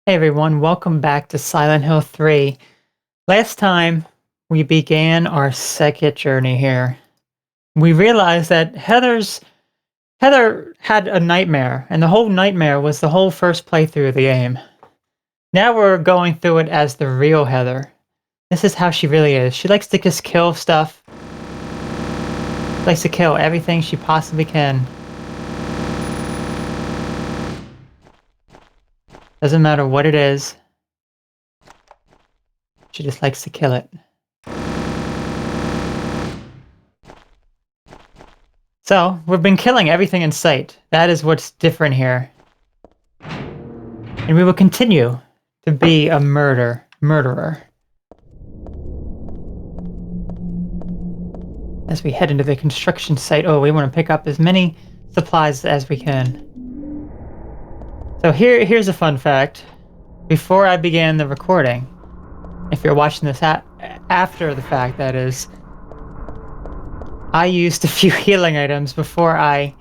Hey everyone, welcome back to Silent Hill 3. Last time we began our second journey here. We realized that Heather had a nightmare, and the whole nightmare was the whole first playthrough of the game. Now we're going through it as the real Heather. This is how she really is. She likes to just kill stuff. She likes to kill everything she possibly can. Doesn't matter what it is. She just likes to kill it. So, we've been killing everything in sight. That is what's different here. And we will continue to be a murderer. As we head into the construction site. Oh, we want to pick up as many supplies as we can. So here's a fun fact. Before I began the recording, if you're watching this after the fact, that is, I used a few healing items before I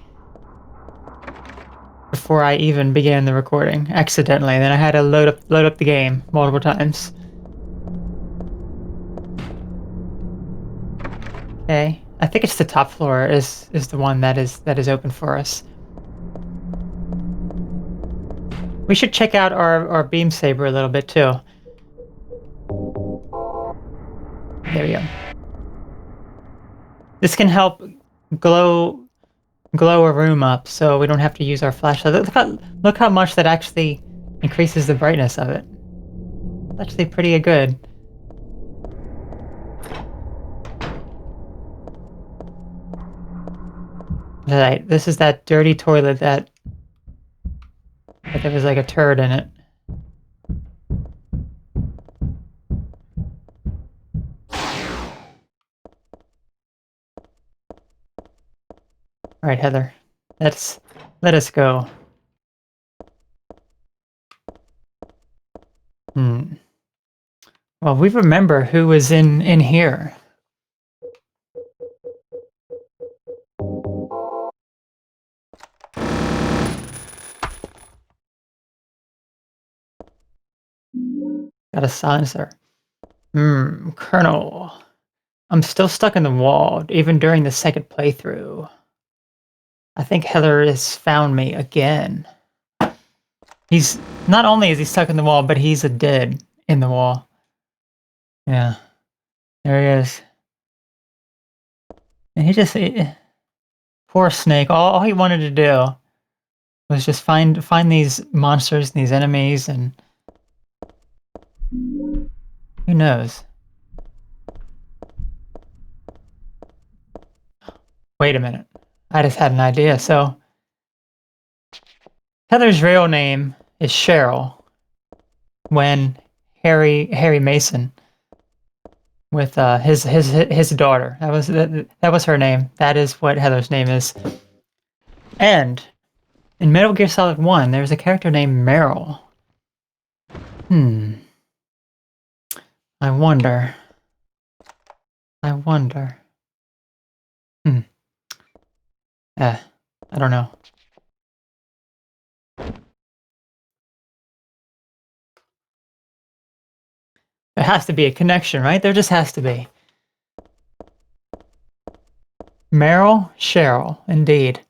even began the recording, accidentally. Then I had to load up the game multiple times. Okay, I think it's the top floor is the one that is open for us. We should check out our beam saber a little bit too. There we go. This can help glow a room up, so we don't have to use our flashlight. Look how much that actually increases the brightness of it. It's actually pretty good. Right, this is that dirty toilet that there was like a turd in it. All right, Heather, let us go. Well, we remember who was in here. Got a silencer. Colonel. I'm still stuck in the wall, even during the second playthrough. I think Heather has found me again. He's not only is he stuck in the wall, but he's a dead in the wall. Yeah, there he is. And poor Snake. All he wanted to do was just find these monsters, these enemies, and who knows? Wait a minute. I just had an idea. So Heather's real name is Cheryl. When Harry Mason with his daughter. That was her name. That is what Heather's name is. And in Metal Gear Solid 1, there's a character named Meryl. I wonder. I don't know. There has to be a connection, right? There just has to be. Meryl, Cheryl, indeed.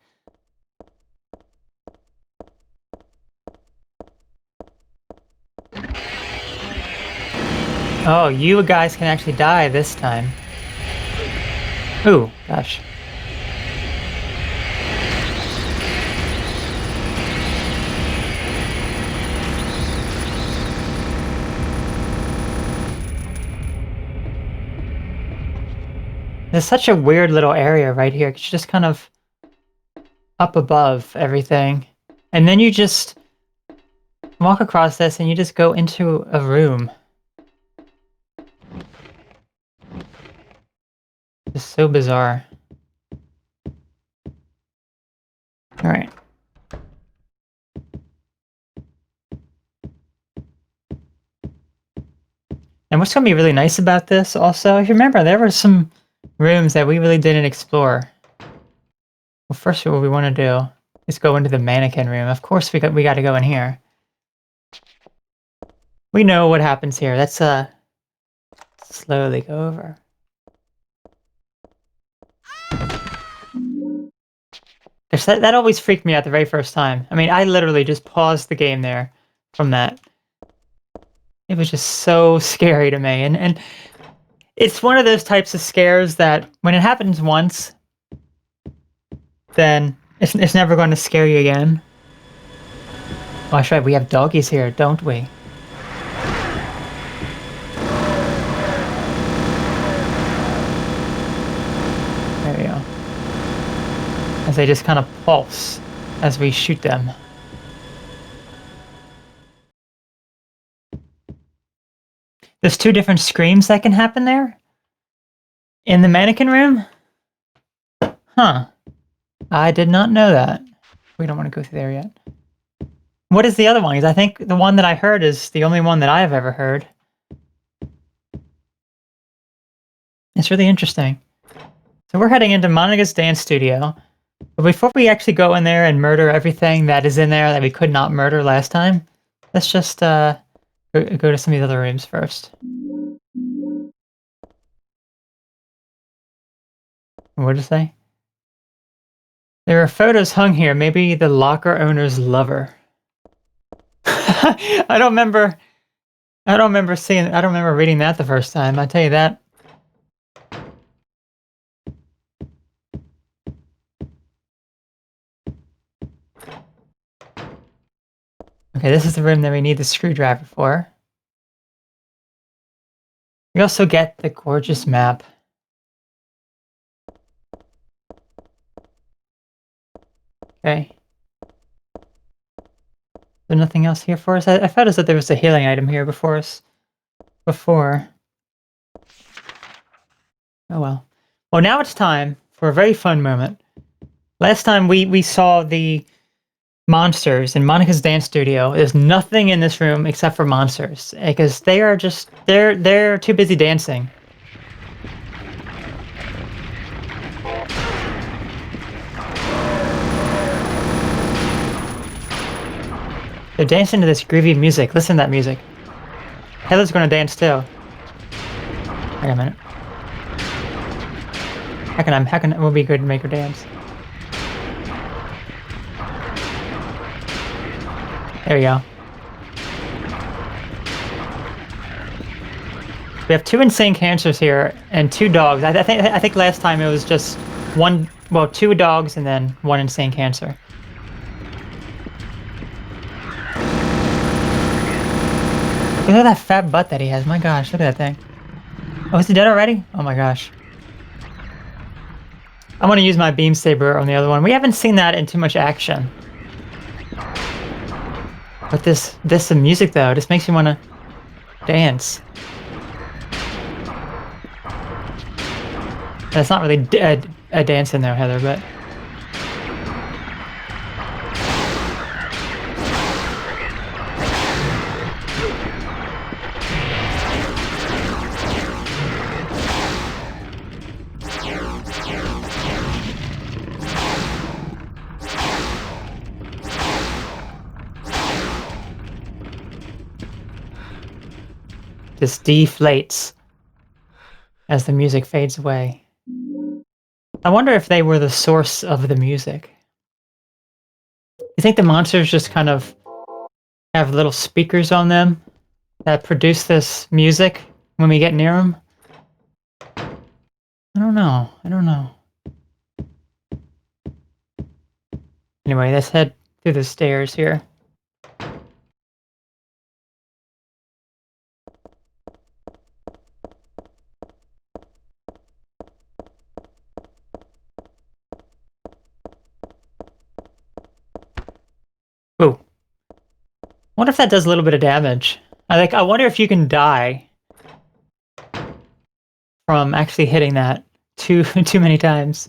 Oh, you guys can actually die this time. Ooh, gosh. There's such a weird little area right here. It's just kind of up above everything. And then you just walk across this and you just go into a room. It's so bizarre. All right. And what's going to be really nice about this also, if you remember, there were some rooms that we really didn't explore. Well, first what we want to do is go into the mannequin room. Of course we got to go in here. We know what happens here. Let's slowly go over. That always freaked me out the very first time. I mean, I literally just paused the game there from that. It was just so scary to me, and it's one of those types of scares that when it happens once, then it's never going to scare you again. Oh, that's right, we have doggies here, don't we? There we go. As they just kind of pulse as we shoot them. There's 2 different screams that can happen there? In the mannequin room? Huh. I did not know that. We don't want to go through there yet. What is the other one? Because I think the one that I heard is the only one that I have ever heard. It's really interesting. So we're heading into Monica's dance studio. But before we actually go in there and murder everything that is in there that we could not murder last time, let's just go to some of these other rooms first. What did it say? There are photos hung here. Maybe the locker owner's lover. I don't remember. I don't remember reading that the first time. I tell you that. Okay, this is the room that we need the screwdriver for. We also get the gorgeous map. Okay. Is there nothing else here for us? I felt as though there was a healing item here before us. Before. Oh well. Well, now it's time for a very fun moment. Last time we saw the monsters in Monica's dance studio. There's nothing in this room except for monsters. Because they are just... They're too busy dancing. They're dancing to this groovy music. Listen to that music. Heather's gonna dance too. Wait a minute. How can it will be good to make her dance? There we go. We have 2 insane cancers here and 2 dogs. I think last time it was just 2 dogs and then 1 insane cancer. Look at that fat butt that he has. My gosh, look at that thing. Oh, is he dead already? Oh my gosh. I want to use my beam saber on the other one. We haven't seen that in too much action. But this music though, just makes you want to dance. That's not really a dance in there, Heather, but... Just deflates as the music fades away. I wonder if they were the source of the music. You think the monsters just kind of have little speakers on them that produce this music when we get near them? I don't know. I don't know. Anyway, let's head through the stairs here. Ooh. Wonder if that does a little bit of damage. I wonder if you can die from actually hitting that too many times.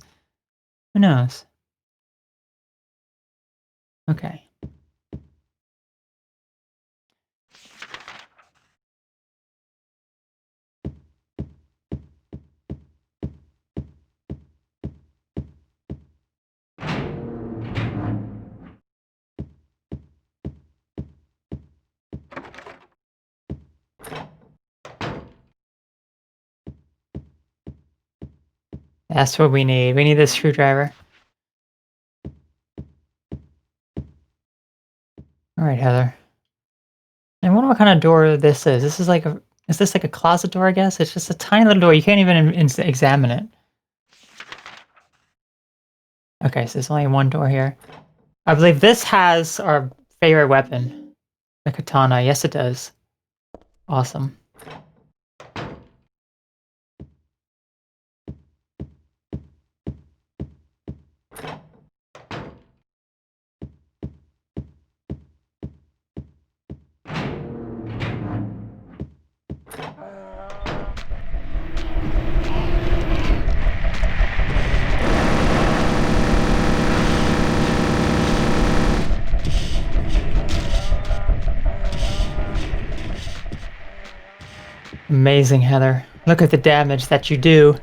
Who knows? Okay. That's what we need. We need this screwdriver. All right, Heather. I wonder what kind of door this is. This is like a. Is this like a closet door? I guess it's just a tiny little door. You can't even examine it. Okay, so there's only one door here. I believe this has our favorite weapon, the katana. Yes, it does. Awesome. Amazing, Heather. Look at the damage that you do.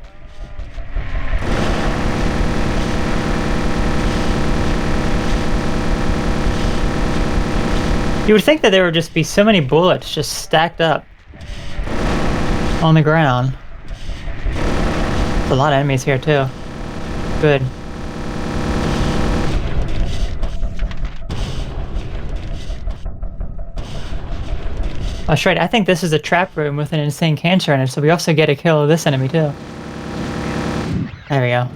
You would think that there would just be so many bullets just stacked up on the ground. There's a lot of enemies here too. Good. That's right, I think this is a trap room with an insane cancer in it, so we also get a kill of this enemy too. There we go.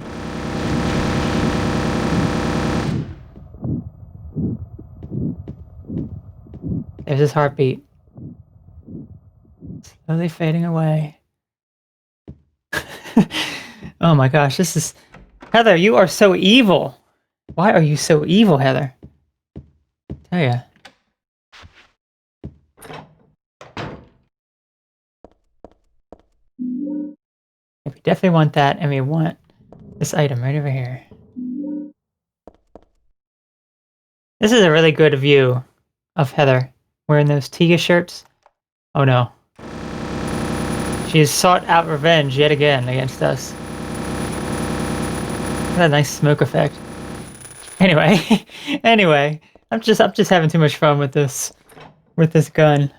There's his heartbeat. Slowly fading away. Oh my gosh, this is... Heather, you are so evil! Why are you so evil, Heather? Tell ya. We definitely want that, and we want this item right over here. This is a really good view of Heather wearing those Tiga shirts. Oh no. She has sought out revenge yet again against us. What a nice smoke effect. Anyway, anyway, I'm just having too much fun with this gun.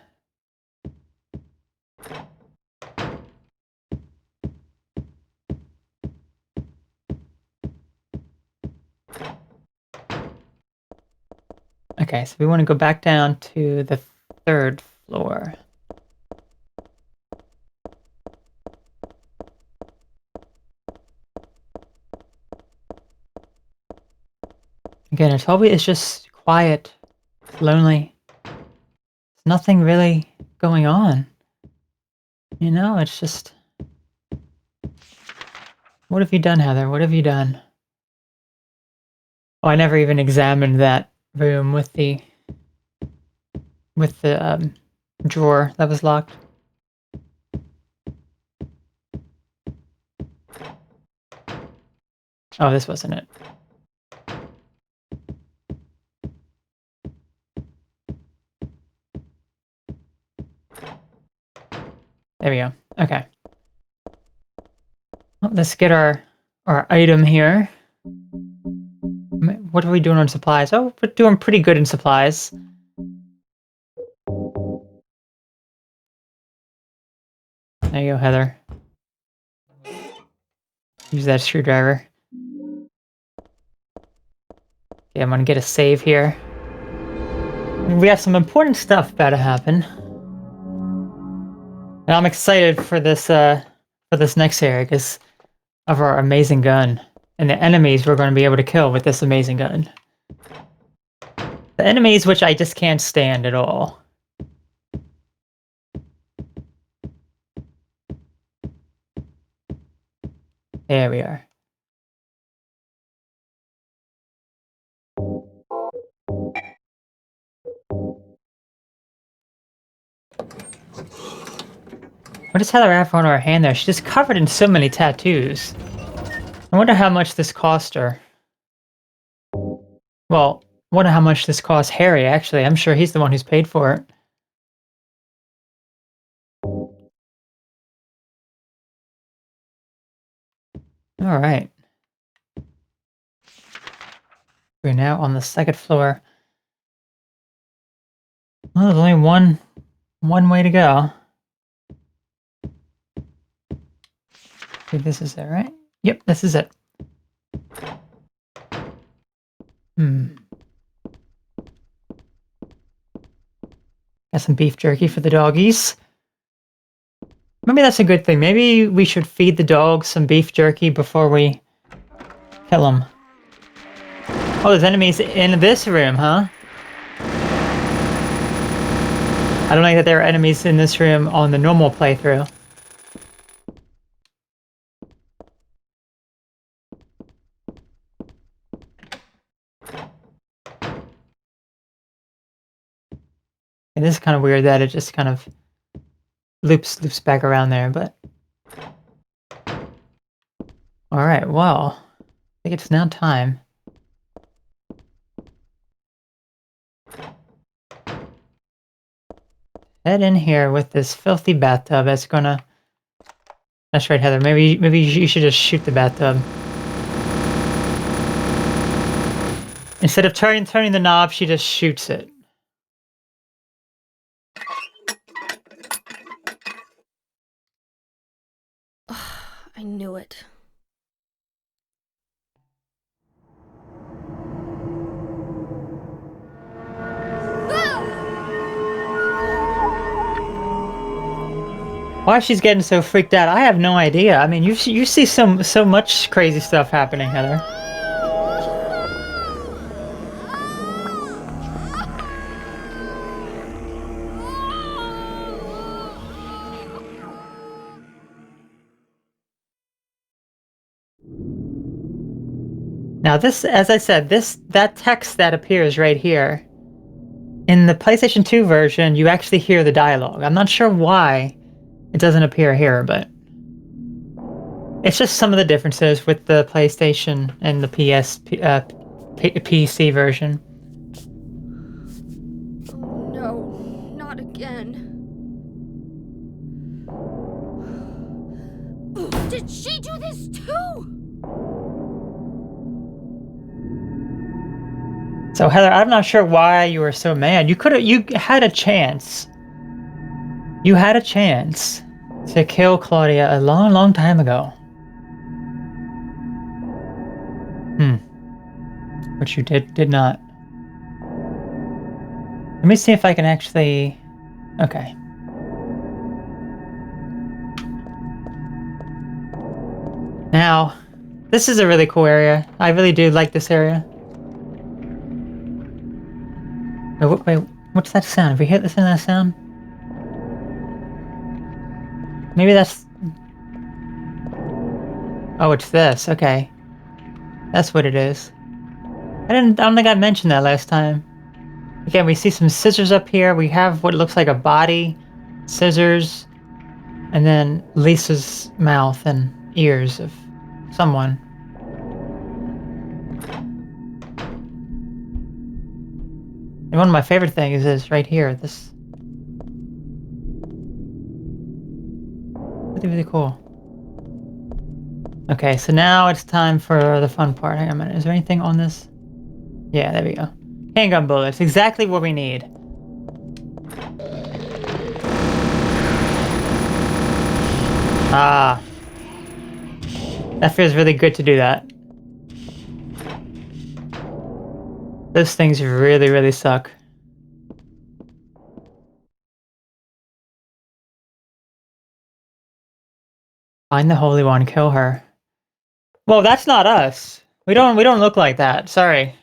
Okay, so we want to go back down to the 3rd floor. Again, it's just quiet, it's lonely. There's nothing really going on. You know, it's just... What have you done, Heather? What have you done? Oh, I never even examined that room with the drawer that was locked. Oh, this wasn't it. There we go. Okay. Well, let's get our item here. What are we doing on supplies? Oh, we're doing pretty good in supplies. There you go, Heather. Use that screwdriver. Okay, I'm gonna get a save here. We have some important stuff about to happen. And I'm excited for this next area because of our amazing gun. And the enemies we're going to be able to kill with this amazing gun. The enemies which I just can't stand at all. There we are. What does Heather have on her hand there? She's just covered in so many tattoos. I wonder how much this cost her. Well, I wonder how much this cost Harry, actually. I'm sure he's the one who's paid for it. Alright. We're now on the 2nd floor. Well, there's only one way to go. I think this is it, right? Yep, this is it. Got some beef jerky for the doggies. Maybe that's a good thing. Maybe we should feed the dogs some beef jerky before we kill them. Oh, there's enemies in this room, huh? I don't like that there are enemies in this room on the normal playthrough. It is kind of weird that it just kind of loops back around there, but... Alright, well... I think it's now time. Head in here with this filthy bathtub that's gonna... That's right, Heather. Maybe you should just shoot the bathtub. Instead of turning the knob, she just shoots it. I knew it. Why she's getting so freaked out, I have no idea. I mean, you see so much crazy stuff happening, Heather. Now this, as I said, that text that appears right here, in the PlayStation 2 version, you actually hear the dialogue. I'm not sure why it doesn't appear here, but it's just some of the differences with the PlayStation and the PC version. Oh no, not again. Did she do this too? So Heather, I'm not sure why you were so mad. You had a chance. You had a chance to kill Claudia a long time ago. But you did not. Let me see if I can actually... Okay. Now, this is a really cool area. I really do like this area. Wait, what's that sound? Have we hit this in that sound? Maybe that's... Oh, it's this. Okay. That's what it is. I don't think I mentioned that last time. Again, we see some scissors up here. We have what looks like a body, scissors, and then Lisa's mouth and ears of someone. And one of my favorite things is right here. This really cool. Okay, so now it's time for the fun part. Hang on a minute. Is there anything on this? Yeah, there we go. Handgun bullets. Exactly what we need. Ah. That feels really good to do that. Those things really suck. Find the Holy One, kill her. Well, that's not us. We don't look like that. Sorry.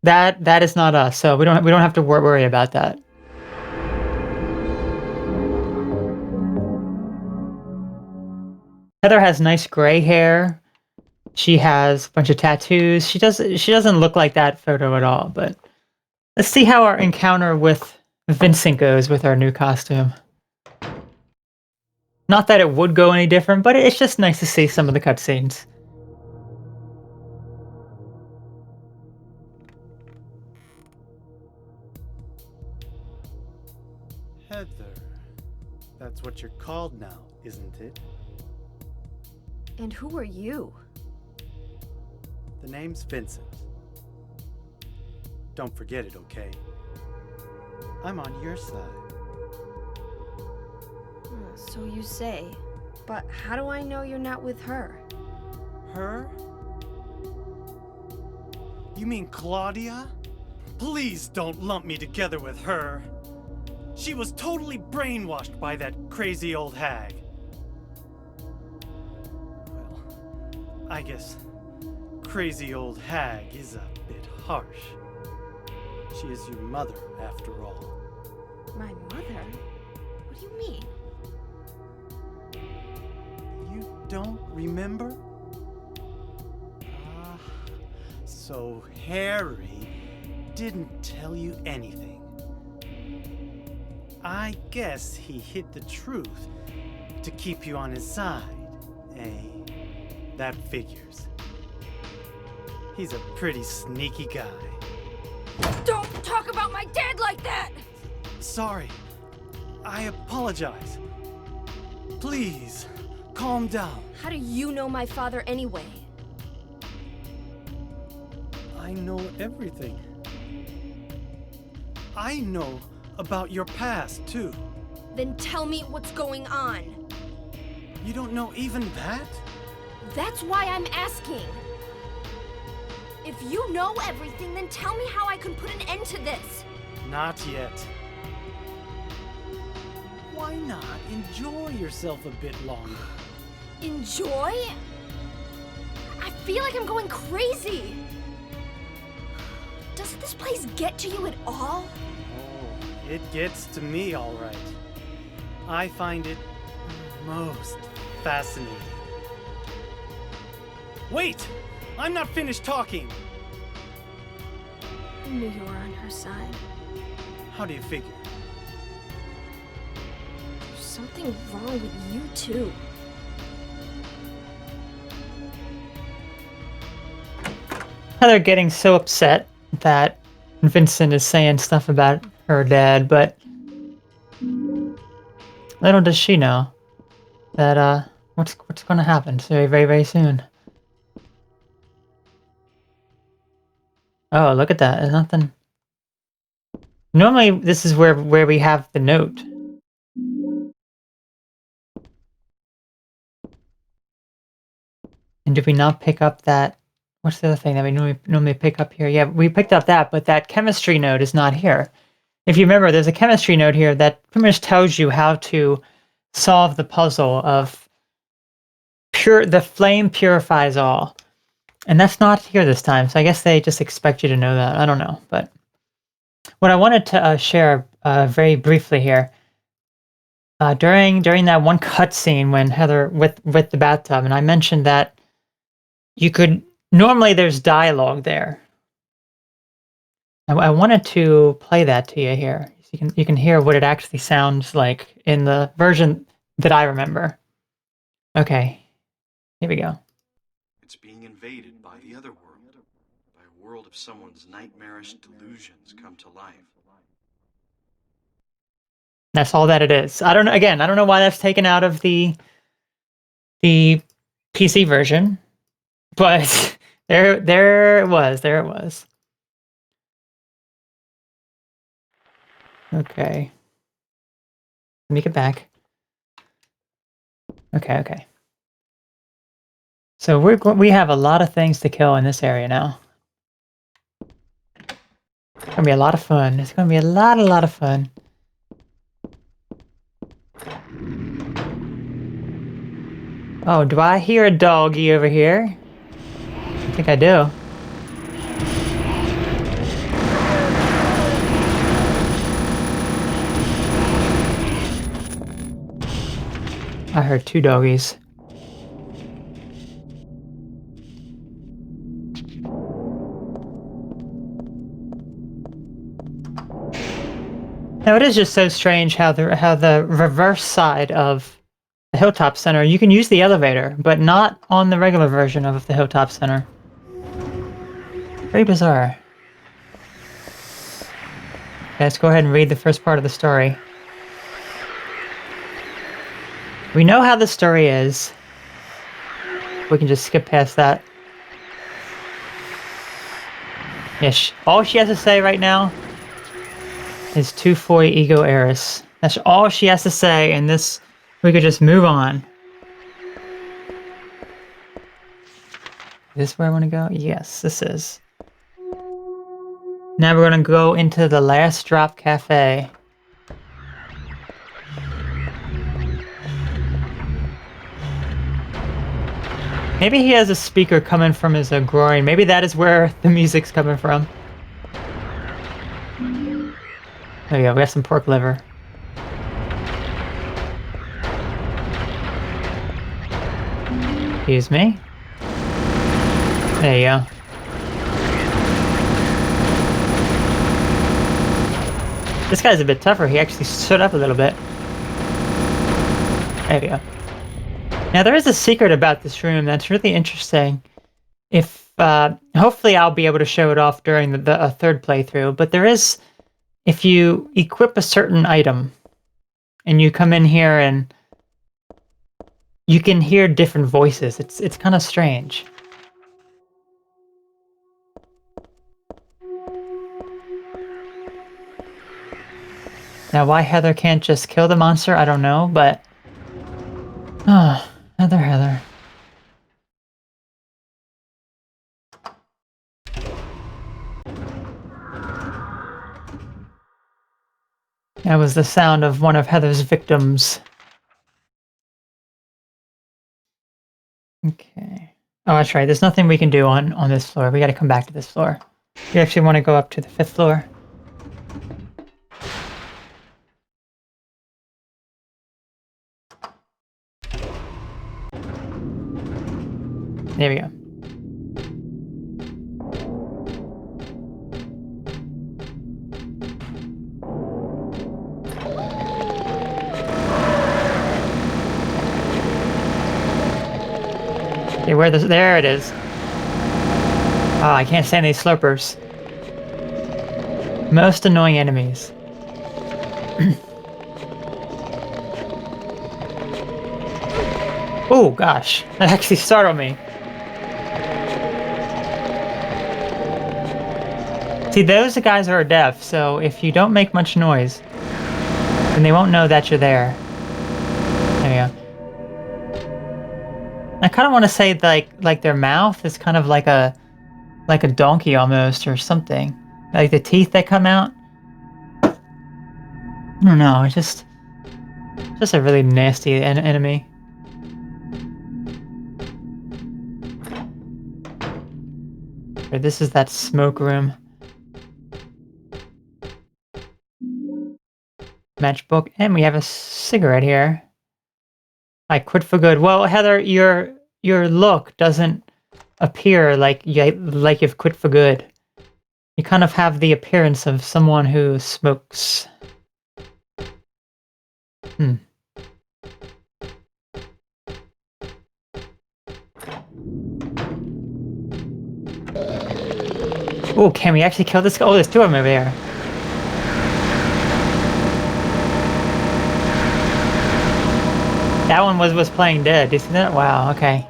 That is not us. So we don't have to worry about that. Heather has nice gray hair. She has a bunch of tattoos. She doesn't look like that photo at all, but let's see how our encounter with Vincent goes with our new costume. Not that it would go any different, but it's just nice to see some of the cutscenes. Heather. That's what you're called now, isn't it? And who are you? The name's Vincent. Don't forget it, okay? I'm on your side. So you say. But how do I know you're not with her? Her? You mean Claudia? Please don't lump me together with her. She was totally brainwashed by that crazy old hag. Well, I guess crazy old hag is a bit harsh. She is your mother, after all. My mother? What do you mean? You don't remember? Ah, so Harry didn't tell you anything. I guess he hid the truth to keep you on his side, eh? That figures. He's a pretty sneaky guy. Don't talk about my dad like that! Sorry. I apologize. Please, calm down. How do you know my father anyway? I know everything. I know about your past, too. Then tell me what's going on. You don't know even that? That's why I'm asking. If you know everything, then tell me how I can put an end to this. Not yet. Why not enjoy yourself a bit longer? Enjoy? I feel like I'm going crazy. Doesn't this place get to you at all? Oh, it gets to me, all right. I find it most fascinating. Wait! I'm not finished talking! I knew you were on her side. How do you figure? There's something wrong with you, too. Heather getting so upset that Vincent is saying stuff about her dad, but little does she know that what's going to happen very, very, very soon. Oh, look at that! There's nothing. Normally, this is where we have the note. And did we not pick up that? What's the other thing that we normally pick up here? Yeah, we picked up that, but that chemistry note is not here. If you remember, there's a chemistry note here that pretty much tells you how to solve the puzzle of the flame purifies all. And that's not here this time, so I guess they just expect you to know that. I don't know, but what I wanted to share very briefly here, during that one cutscene when Heather with the bathtub, and I mentioned that you could normally there's dialogue there. I wanted to play that to you here, so you can hear what it actually sounds like in the version that I remember. Okay, here we go. It's being invaded by the Otherworld, by a world of someone's nightmarish delusions come to life. That's all that it is. I don't know why that's taken out of the PC version, but there it was. Okay. Let me get back. Okay. So we have a lot of things to kill in this area now. It's gonna be a lot of fun. It's gonna be a lot of fun. Oh, do I hear a doggy over here? I think I do. I heard two doggies. Now it is just so strange how the reverse side of the Hilltop Center, you can use the elevator, but not on the regular version of the Hilltop Center. Very bizarre. Okay, let's go ahead and read the first part of the story. We know how the story is. We can just skip past that. Yes, all she has to say right now is 240 Ego Eris. That's all she has to say, and this we could just move on. Is this where I want to go? Yes, this is. Now we're going to go into the Last Drop Cafe. Maybe he has a speaker coming from his groin. Maybe that is where the music's coming from. There we go. We have some pork liver. Excuse me. There you go. This guy's a bit tougher. He actually stood up a little bit. There we go. Now there is a secret about this room that's really interesting. If hopefully I'll be able to show it off during the third playthrough, but there is, if you equip a certain item and you come in here and you can hear different voices. It's kind of strange. Now why Heather can't just kill the monster, I don't know, but oh, Heather. That was the sound of one of Heather's victims. Okay. Oh, that's right. There's nothing we can do on this floor. We got to come back to this floor. We actually want to go up to the 5th floor. There we go. Okay, there it is. Oh, I can't stand these slurpers. Most annoying enemies. Oh gosh, that actually startled me. See, those guys are deaf, so if you don't make much noise, then they won't know that you're there. There we go. I kind of want to say like their mouth is kind of like a donkey almost or something. Like the teeth that come out. I don't know. It's just a really nasty enemy. Okay, this is that smoke room. Matchbook, and we have a cigarette here. I quit for good. Well, Heather, your look doesn't appear like you've quit for good. You kind of have the appearance of someone who smokes. Oh, can we actually kill this guy? Oh, there's two of them over there. That one was playing dead. Do you see that? Wow, okay.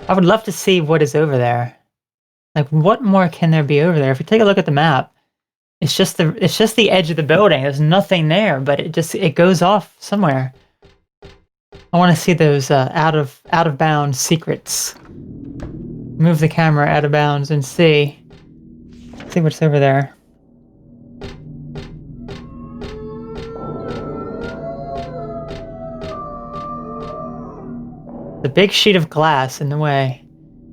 I would love to see what is over there. Like, what more can there be over there? If you take a look at the map, it's just the edge of the building. There's nothing there, but it goes off somewhere. I want to see those out of bounds secrets. Move the camera out of bounds and see what's over there. The big sheet of glass in the way.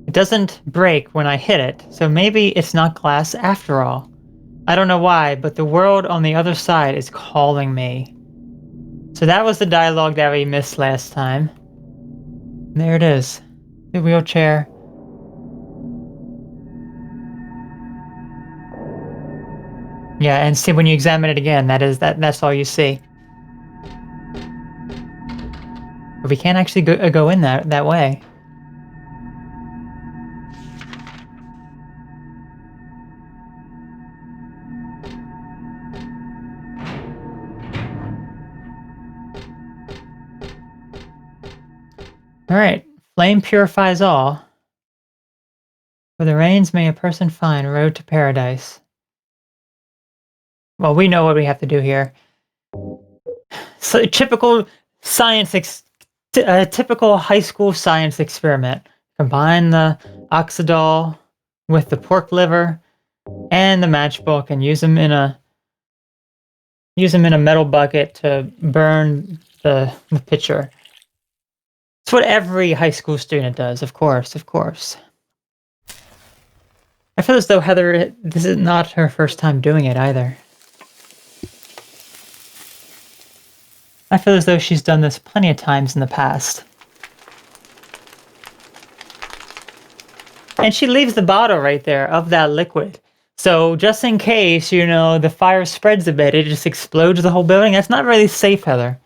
It doesn't break when I hit it, so maybe it's not glass after all. I don't know why, but the world on the other side is calling me. So that was the dialogue that we missed last time. And there it is. The wheelchair. Yeah, and see when you examine it again, that's all you see. But we can't actually go in that way. Alright, flame purifies all. For the rains may a person find road to paradise. Well, we know what we have to do here. So typical science A typical high school science experiment. Combine the oxidol with the pork liver and the matchbook and use them in a metal bucket to burn the pitcher. It's what every high school student does, of course, of course. I feel as though Heather, this is not her first time doing it either. I feel as though she's done this plenty of times in the past. And she leaves the bottle right there of that liquid. So just in case, the fire spreads a bit, it just explodes the whole building. That's not really safe, Heather.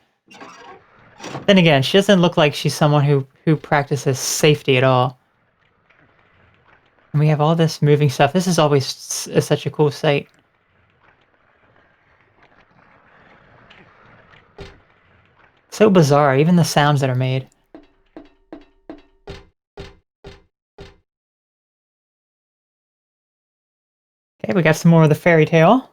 Then again, she doesn't look like she's someone who practices safety at all. And we have all this moving stuff. This is always such a cool sight. So bizarre, even the sounds that are made. Okay, we got some more of the fairy tale.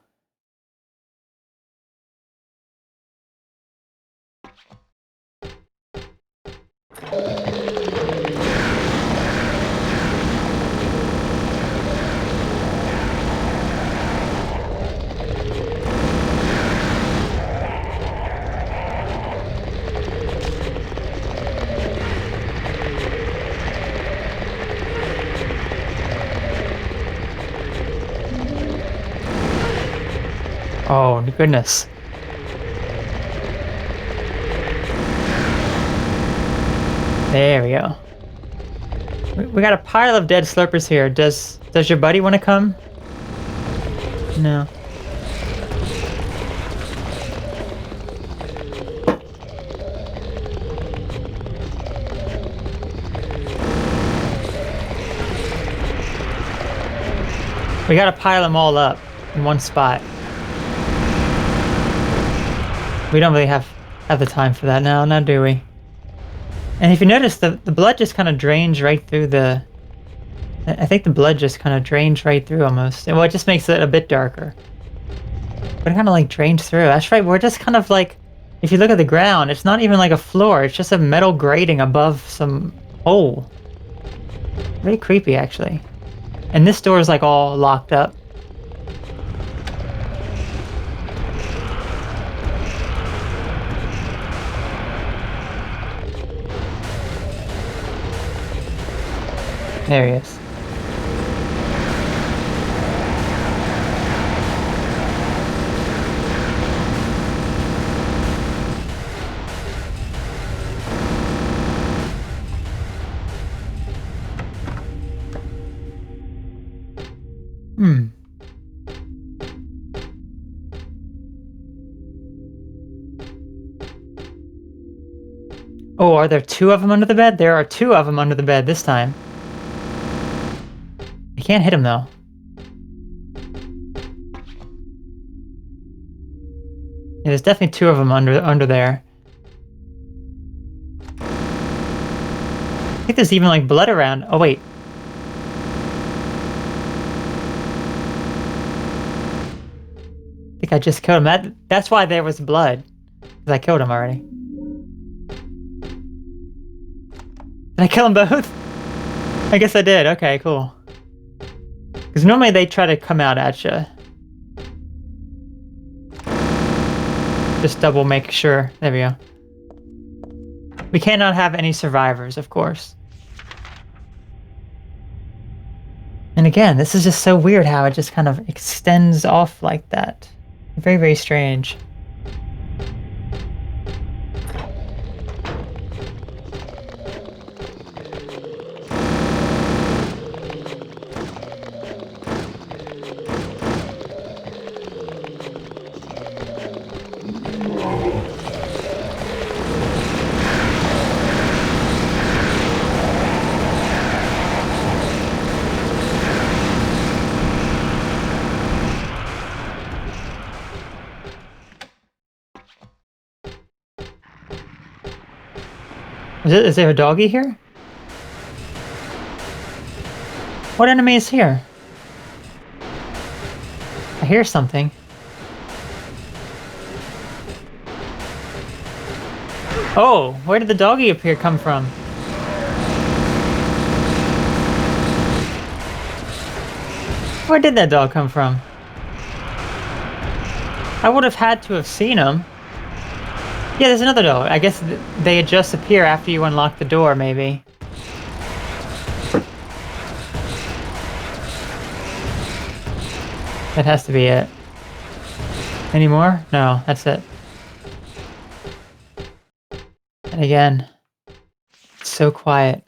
Oh, goodness. There we go. We got a pile of dead slurpers here. Does your buddy want to come? No. We gotta pile them all up in one spot. We don't really have the time for that now do we? And if you notice, the blood just kind of drains right through the... I think the blood just kind of drains right through almost. Well, it just makes it a bit darker. But it kind of like drains through. That's right, we're just kind of like... If you look at the ground, it's not even like a floor. It's just a metal grating above some hole. Very creepy, actually. And this door is like all locked up. There he is. Oh, are there two of them under the bed? There are two of them under the bed this time. I can't hit him though. Yeah, there's definitely two of them under there. I think there's even like blood around. Oh wait. I think I just killed him. That's why there was blood. Because I killed him already. Did I kill them both? I guess I did. Okay, cool. Because normally they try to come out at you. Just double make sure. There we go. We cannot have any survivors, of course. And again, this is just so weird how it just kind of extends off like that. Very, very strange. Is there a doggy here? What enemy is here? I hear something. Oh, where did the doggy appear come from? Where did that dog come from? I would have had to have seen him. Yeah, there's another dog. I guess they just appear after you unlock the door, maybe. That has to be it. Any more? No, that's it. And again, it's so quiet.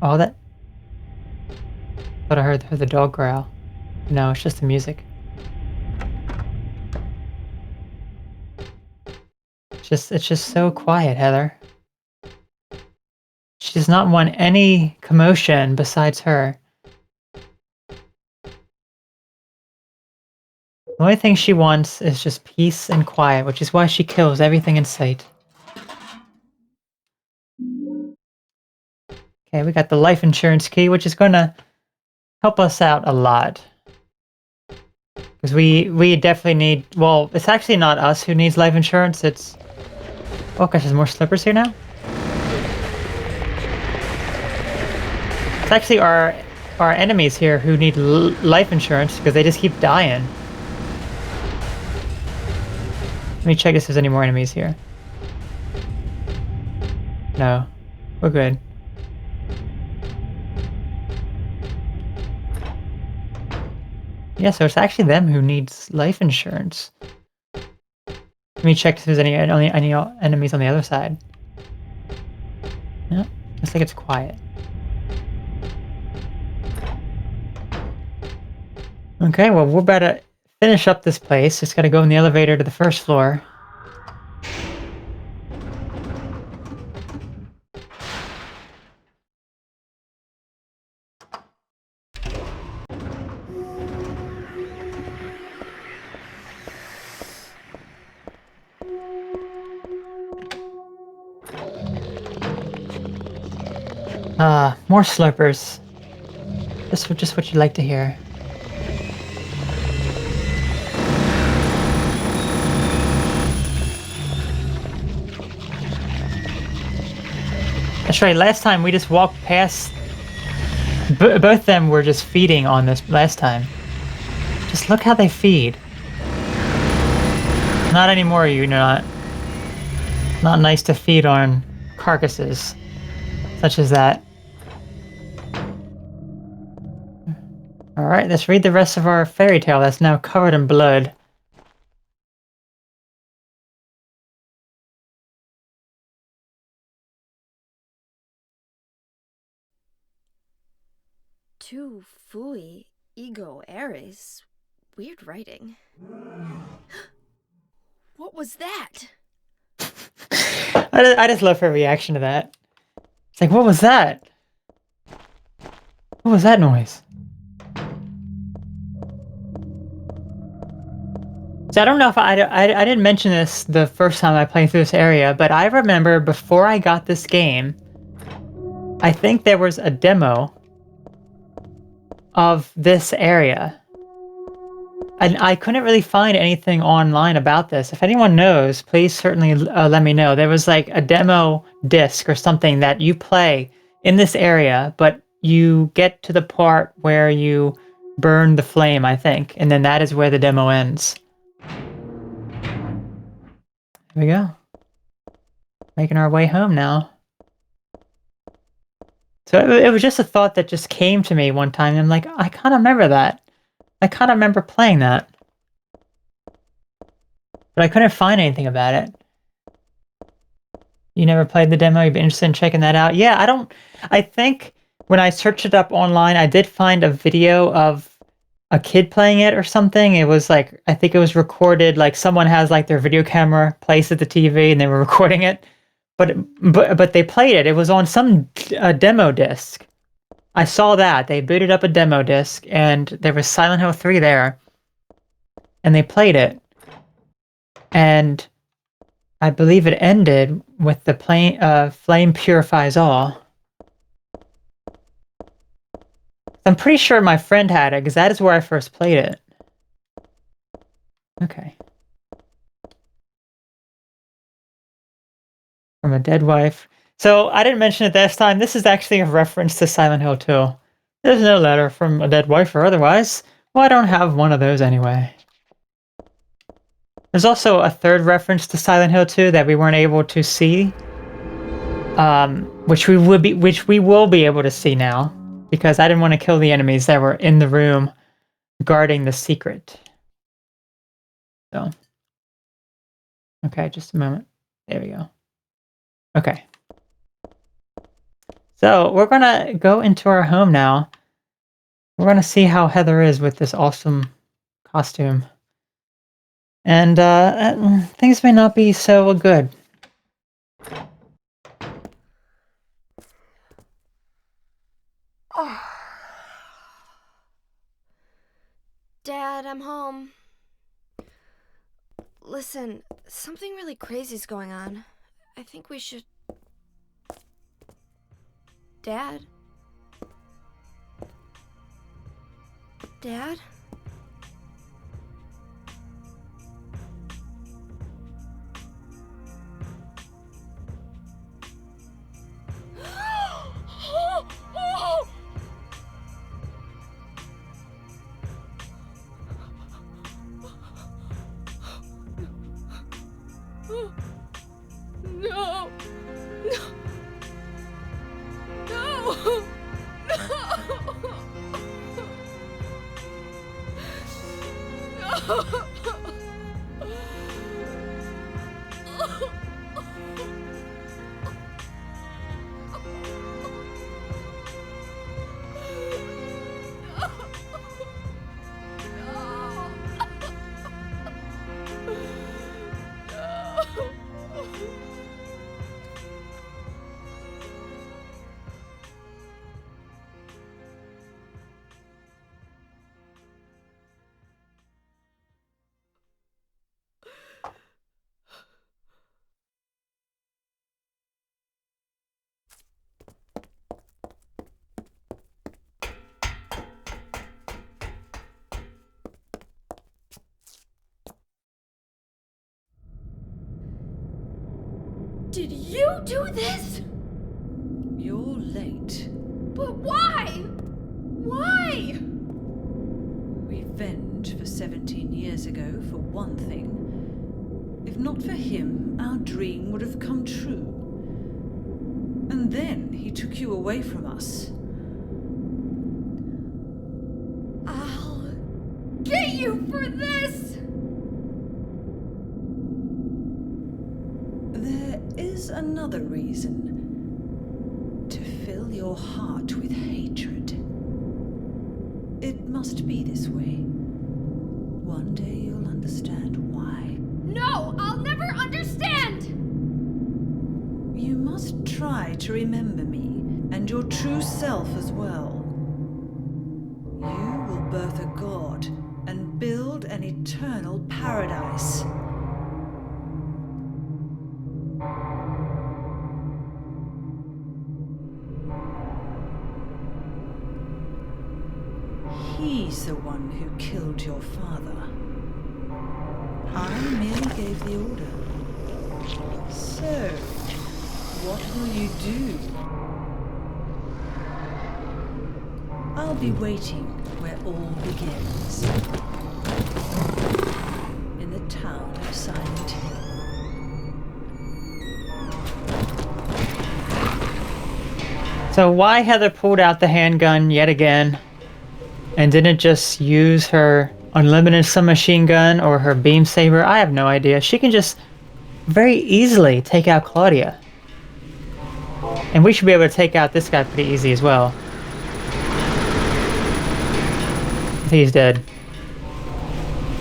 Oh, that... Thought I heard the dog growl. No, it's just the music. It's just so quiet, Heather. She does not want any commotion besides her. The only thing she wants is just peace and quiet, which is why she kills everything in sight. Okay, we got the life insurance key, which is gonna help us out a lot. Because we definitely need... Well, it's actually not us who needs life insurance, it's... Oh gosh, there's more slippers here now? It's actually our enemies here who need life insurance because they just keep dying. Let me check if there's any more enemies here. No. We're good. Yeah, so it's actually them who needs life insurance. Let me check if there's any enemies on the other side. No, looks like it's quiet. Okay, well, we're about to finish up this place. Just gotta go in the elevator to the first floor. More slurpers. Just what you'd like to hear. That's right, last time we just walked past... both of them were just feeding on this last time. Just look how they feed. Not anymore, you know. Not nice to feed on carcasses. Such as that. Alright, let's read the rest of our fairy tale that's now covered in blood. Tu fui ego eris. Weird writing. What was that? I just love her reaction to that. It's like, what was that? What was that noise? So I don't know if I didn't mention this the first time I played through this area, but I remember before I got this game, I think there was a demo of this area. And I couldn't really find anything online about this. If anyone knows, please certainly let me know. There was like a demo disc or something that you play in this area, but you get to the part where you burn the flame, I think. And then that is where the demo ends. Here we go. Making our way home now. So it was just a thought that just came to me one time. And I'm like, I kind of remember that. I kind of remember playing that. But I couldn't find anything about it. You never played the demo? You'd be interested in checking that out? Yeah, I think when I searched it up online, I did find a video of a kid playing it or something. It was like, I think it was recorded, like someone has like their video camera placed at the TV and they were recording it. But they played it. It was on some demo disc. I saw that. They booted up a demo disc and there was Silent Hill 3 there. And they played it. And I believe it ended with the flame purifies all. I'm pretty sure my friend had it because that is where I first played it. from a dead wife. So I didn't mention it last time. This is actually a reference to Silent Hill 2. There's no letter from a dead wife or otherwise. Well, I don't have one of those anyway. There's also a third reference to Silent Hill 2 that we weren't able to see, which we will be able to see now, because I didn't want to kill the enemies that were in the room guarding the secret. So, okay, just a moment. There we go. Okay. So we're gonna go into our home now. We're gonna see how Heather is with this awesome costume. And things may not be so good. Dad, I'm home. Listen, something really crazy's going on. I think we should... Dad? Dad? No! No! No! Did you do this? You're late. But why? Why? Revenge for 17 years ago, for one thing. If not for him, our dream would have come true. And then he took you away from us. I'll get you for this! There is another reason. To fill your heart with hatred. It must be this way. One day you'll understand why. No, I'll never understand! You must try to remember me, and your true self as well. You will birth a god, and build an eternal paradise. He's the one who killed your father. I merely gave the order. So, what will you do? I'll be waiting where all begins. In the town of Silent Hill. So why Heather pulled out the handgun yet again and didn't just use her unlimited submachine gun or her beam saber, I have no idea. She can just very easily take out Claudia. And we should be able to take out this guy pretty easy as well. I think he's dead.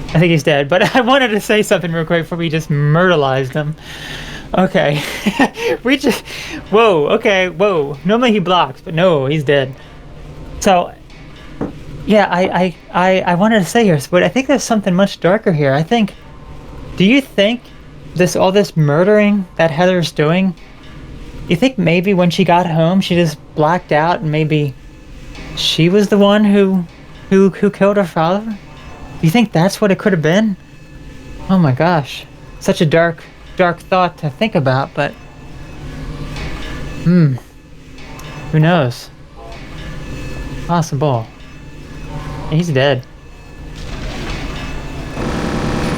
I think he's dead, but I wanted to say something real quick before we just murderized him. Okay. We just... Whoa, okay, whoa. Normally he blocks, but no, he's dead. So... Yeah, I wanted to say here, but I think there's something much darker here. I think... Do you think all this murdering that Heather's doing, you think maybe when she got home she just blacked out and maybe she was the one who killed her father? Do you think that's what it could have been? Oh my gosh. Such a dark thought to think about, but Who knows? Possible. He's dead.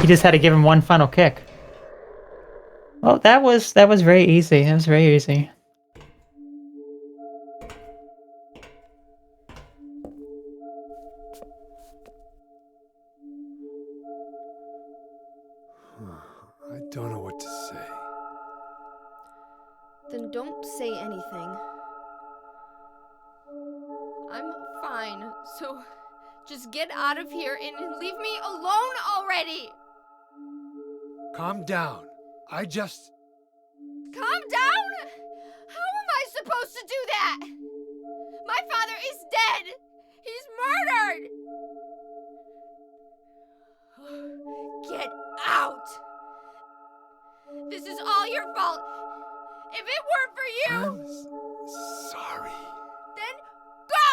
He just had to give him one final kick. Well, that was very easy. That was very easy. I don't know what to say. Then don't say anything. I'm fine, so just get out of here and leave me alone already! Calm down. Calm down? How am I supposed to do that? My father is dead! He's murdered! Get out! This is all your fault! If it weren't for you, I'm sorry. then go!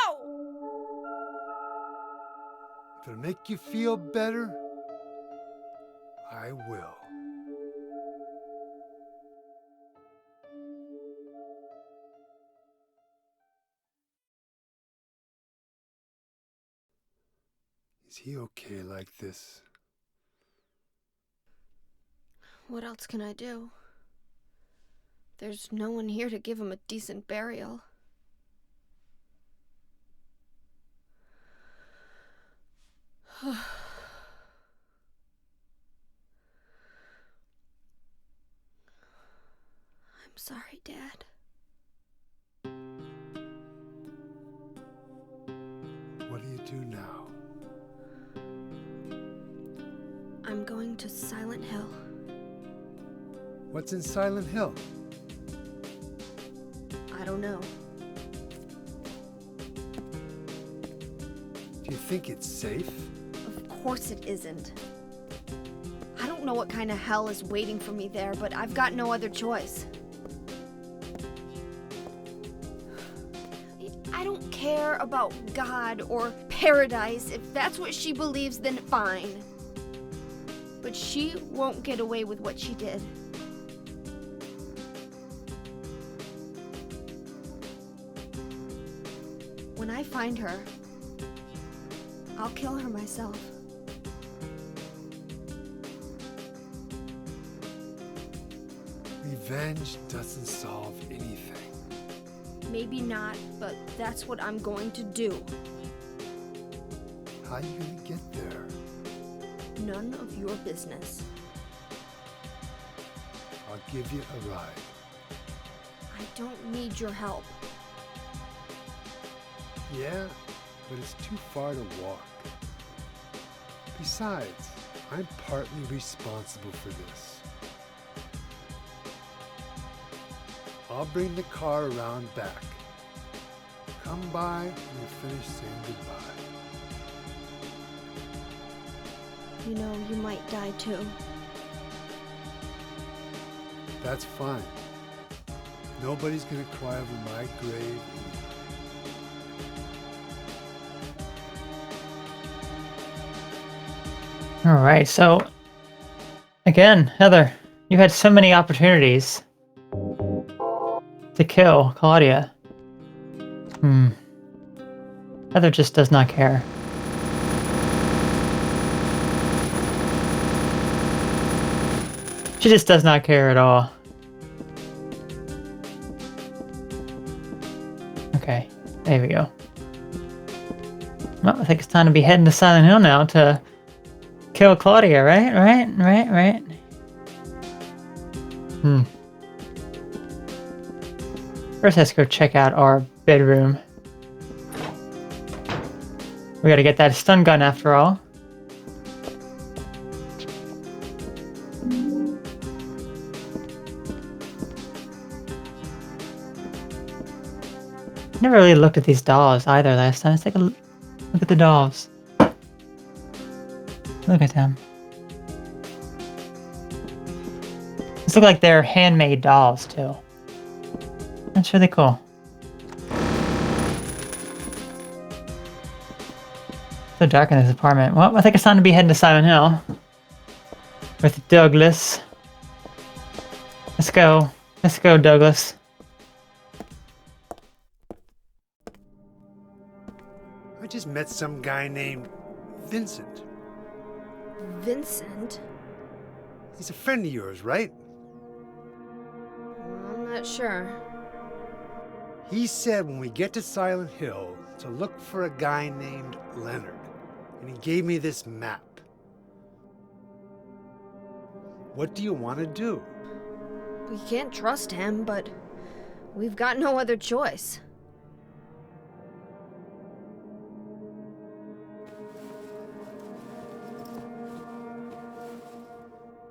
If it'll make you feel better, I will. Is he okay like this? What else can I do? There's no one here to give him a decent burial. I'm sorry, Dad. What do you do now? I'm going to Silent Hill. What's in Silent Hill? I don't know. Do you think it's safe? Of course it isn't. I don't know what kind of hell is waiting for me there, but I've got no other choice. I don't care about God or paradise. If that's what she believes, then fine. But she won't get away with what she did. When I find her, I'll kill her myself. Revenge doesn't solve anything. Maybe not, but that's what I'm going to do. How are you gonna get there? None of your business. I'll give you a ride. I don't need your help. Yeah, but it's too far to walk. Besides, I'm partly responsible for this. I'll bring the car around back. Come by when you finish saying goodbye. You know, you might die too. That's fine. Nobody's gonna cry over my grave. All right, so again, Heather, you had so many opportunities to kill Claudia. Heather just does not care. She just does not care at all. Okay, there we go. Well, I think it's time to be heading to Silent Hill now to kill Claudia, right? Right. First, let's go check out our bedroom. We gotta get that stun gun after all. Never really looked at these dolls either last time. Let's take a look at the dolls. Look at them. These look like they're handmade dolls too. That's really cool. So dark in this apartment. Well, I think it's time to be heading to Silent Hill. With Douglas. Let's go. Let's go, Douglas. just met some guy named Vincent. Vincent? He's a friend of yours, right? I'm not sure. He said when we get to Silent Hill to look for a guy named Leonard, and he gave me this map. What do you want to do? We can't trust him, but we've got no other choice.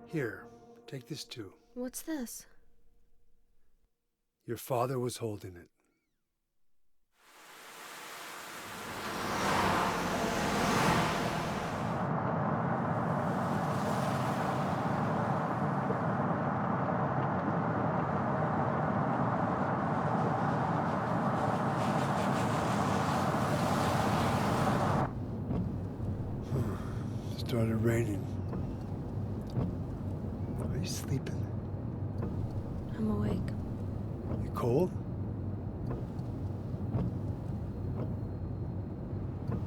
Here, take this too. What's this? Your father was holding it. Started raining. Are you sleeping? I'm awake. You cold?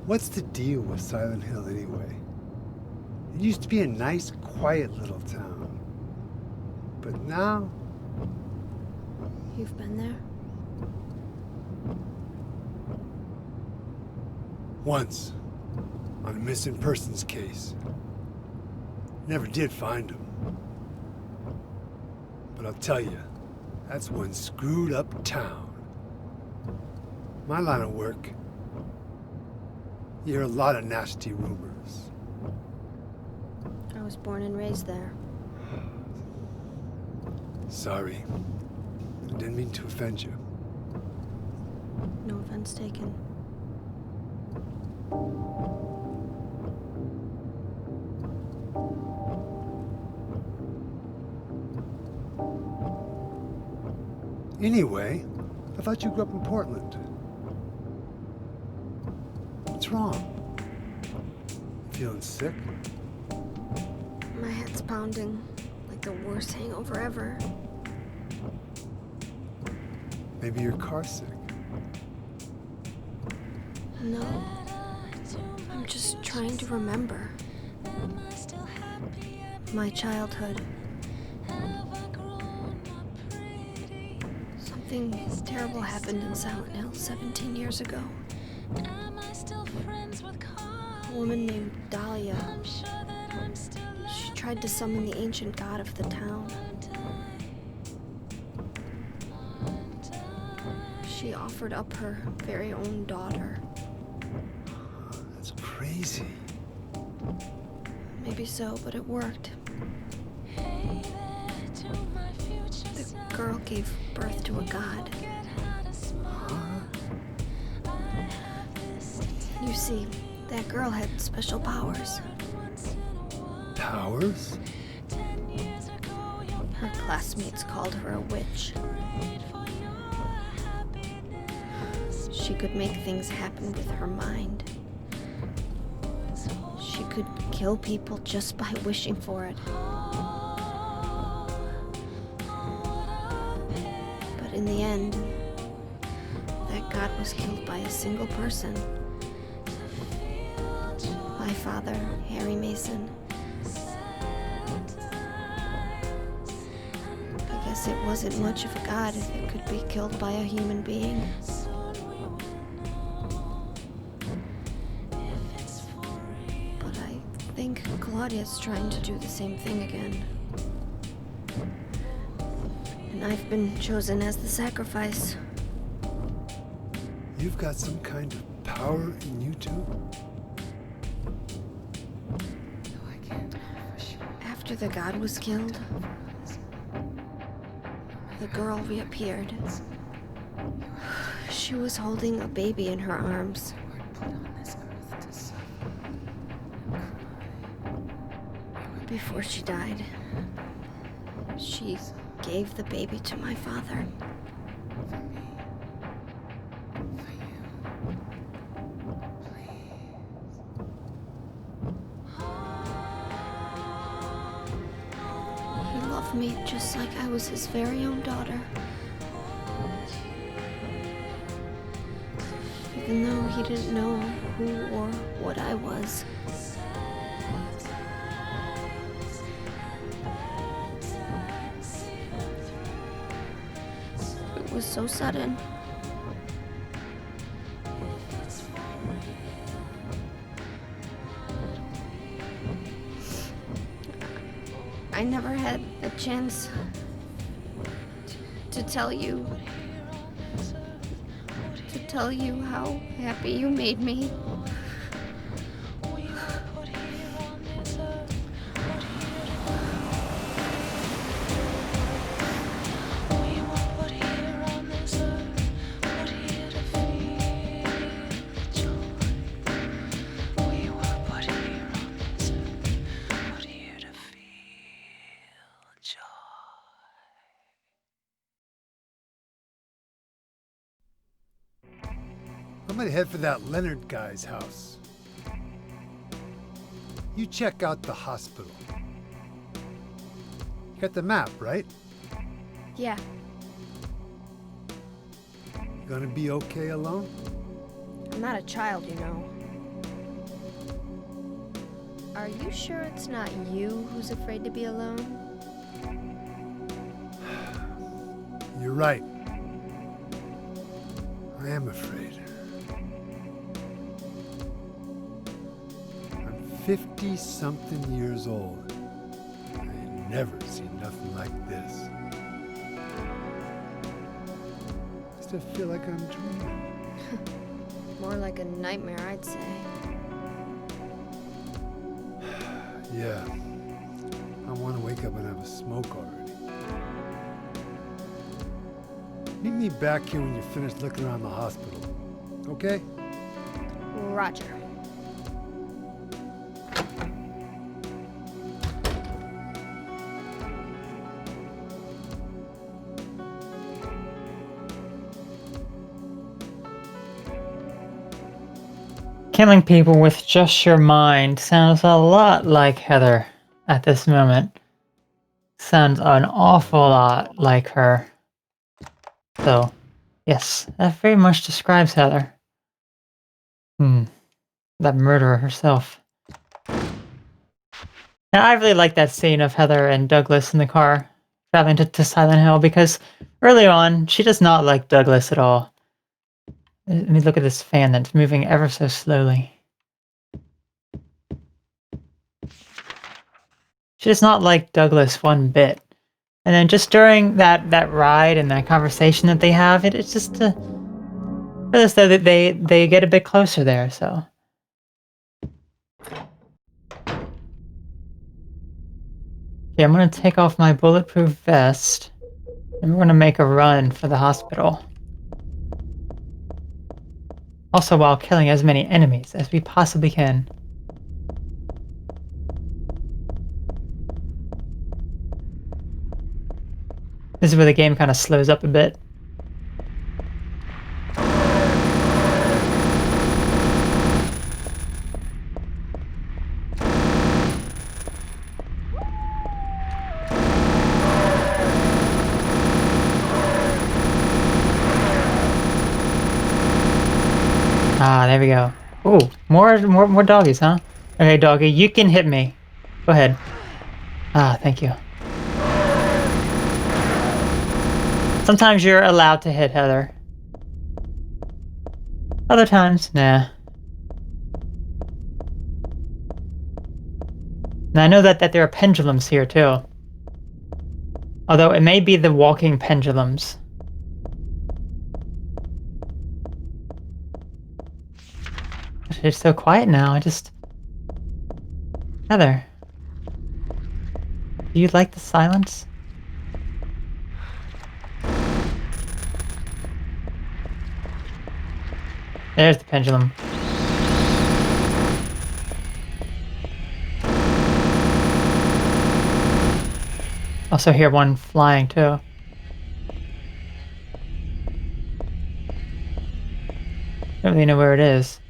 What's the deal with Silent Hill anyway? It used to be a nice, quiet little town. But now, You've been there? once, on a missing persons case. Never did find him. But I'll tell you, that's one screwed up town. My line of work, you hear a lot of nasty rumors. I was born and raised there. Sorry. I didn't mean to offend you. No offense taken. Anyway, I thought you grew up in Portland. What's wrong? Feeling sick? My head's pounding like the worst hangover ever. Maybe you're car sick. No. I'm just trying to remember. My childhood. Something terrible happened in Silent Hill 17 years ago. A woman named Dahlia. She tried to summon the ancient god of the town. She offered up her very own daughter. That's crazy. Maybe so, but it worked. The girl gave birth to a god. You see, that girl had special powers. Powers? Her classmates called her a witch. She could make things happen with her mind. She could kill people just by wishing for it. But in the end, that god was killed by a single person. My father, Harry Mason. I guess it wasn't much of a god if it could be killed by a human being. But I think Claudia's trying to do the same thing again. And I've been chosen as the sacrifice. You've got some kind of power in you too? After the god was killed, the girl reappeared. She was holding a baby in her arms. Before she died, she gave the baby to my father. He loved me just like I was his very own daughter. Even though he didn't know who or what I was. It was so sudden. I never had a chance to tell you how happy you made me. I'm gonna head for that Leonard guy's house. You check out the hospital. You got the map, right? Yeah, You gonna be okay alone? I'm not a child, you know. Are you sure it's not you who's afraid to be alone? You're right. I am afraid. I'm 50-something years old. I ain't never seen nothing like this. I still feel like I'm dreaming. More like a nightmare, I'd say. Yeah. I want to wake up and have a smoke already. Meet me back here when you're finished looking around the hospital. Okay? Roger. Killing people with just your mind sounds a lot like Heather at this moment. Sounds an awful lot like her. So, yes, that very much describes Heather. That murderer herself. Now, I really like that scene of Heather and Douglas in the car traveling to Silent Hill because early on, she does not like Douglas at all. Let me look at this fan that's moving ever so slowly. She does not like Douglas one bit. And then just during that ride and that conversation that they have, it's just feel as though that they get a bit closer there, so. Okay, I'm gonna take off my bulletproof vest, and we're gonna make a run for the hospital. Also while killing as many enemies as we possibly can. This is where the game kind of slows up a bit. Ah, there we go. Ooh, more doggies, huh? Okay, doggy, you can hit me. Go ahead. Ah, thank you. Sometimes you're allowed to hit Heather. Other times, nah. Now I know that there are pendulums here too. Although it may be the walking pendulums. It's so quiet now, Heather. Do you like the silence? There's the pendulum. Also hear one flying too. Don't really know where it is.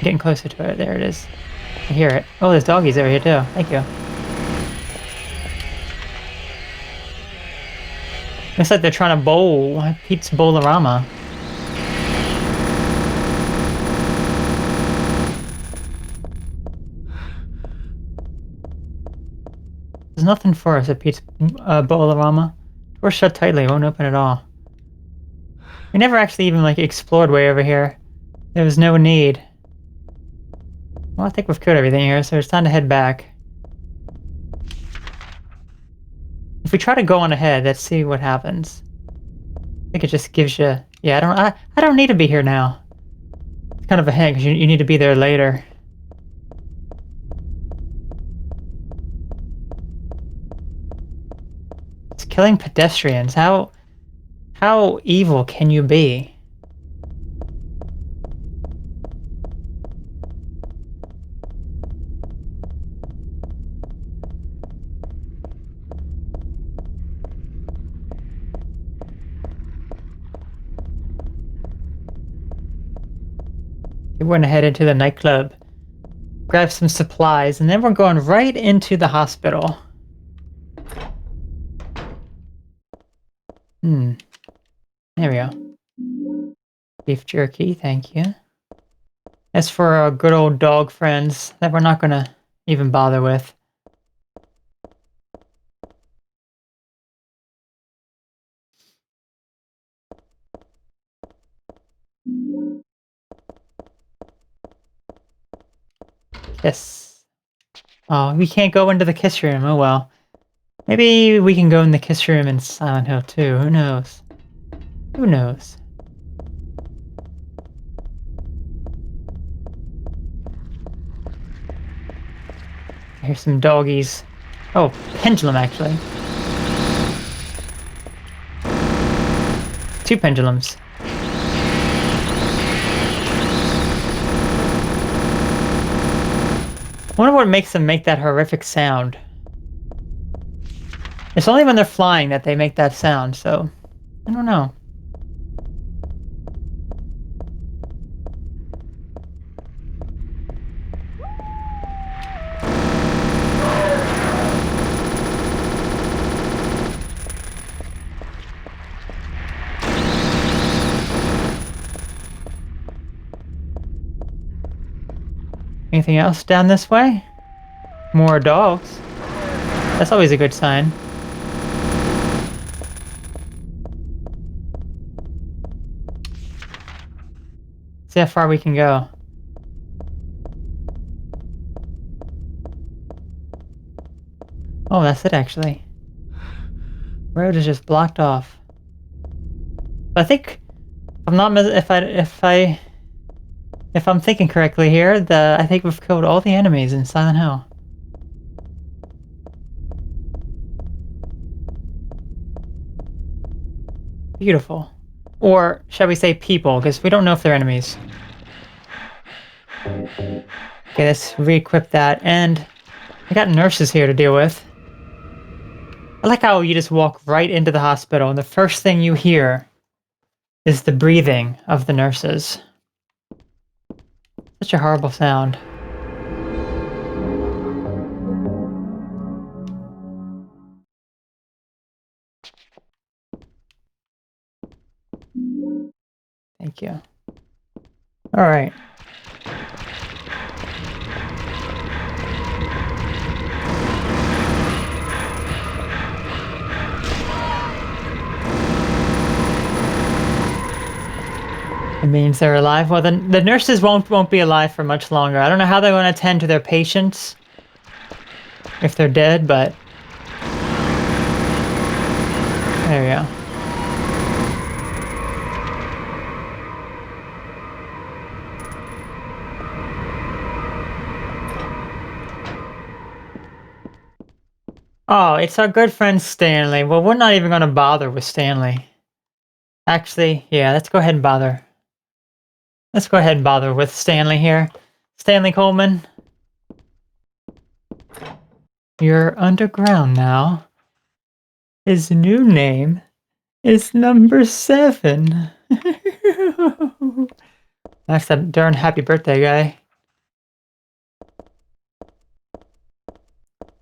Getting closer to it. There it is. I hear it. Oh, there's doggies over here too. Thank you. Looks like they're trying to bowl Pete's Bowlerama. There's nothing for us at Pete's Bowlerama. We're shut tightly, won't open at all. We never actually even like explored way over here. There was no need. Well, I think we've killed everything here, so it's time to head back. If we try to go on ahead, let's see what happens. I think it just gives you... Yeah, I don't need to be here now. It's kind of a hint, because you need to be there later. It's killing pedestrians. How evil can you be? We're gonna head into the nightclub, grab some supplies, and then we're going right into the hospital. There we go. Beef jerky, thank you. As for our good old dog friends that we're not gonna even bother with. Kiss. Oh, we can't go into the kiss room. Oh well. Maybe we can go in the kiss room in Silent Hill 2. Who knows? Who knows? Here's some doggies. Oh, pendulum actually. 2 pendulums. I wonder what makes them make that horrific sound. It's only when they're flying that they make that sound, so I don't know. Anything else down this way? More dogs. That's always a good sign. See how far we can go. Oh, that's it actually. Road is just blocked off. I think if I'm thinking correctly here, I think we've killed all the enemies in Silent Hill. Beautiful. Or shall we say people, because we don't know if they're enemies. Okay, let's re-equip that, and I got nurses here to deal with. I like how you just walk right into the hospital, and the first thing you hear is the breathing of the nurses. Such a horrible sound. Thank you. All right. It means they're alive. Well, the nurses won't be alive for much longer. I don't know how they're going to attend to their patients if they're dead, but there we go. Oh, it's our good friend Stanley. Well, we're not even going to bother with Stanley. Actually, yeah, let's go ahead and bother. Let's go ahead and bother with Stanley here. Stanley Coleman. You're underground now. His new name is Number 7. That's that darn happy birthday guy.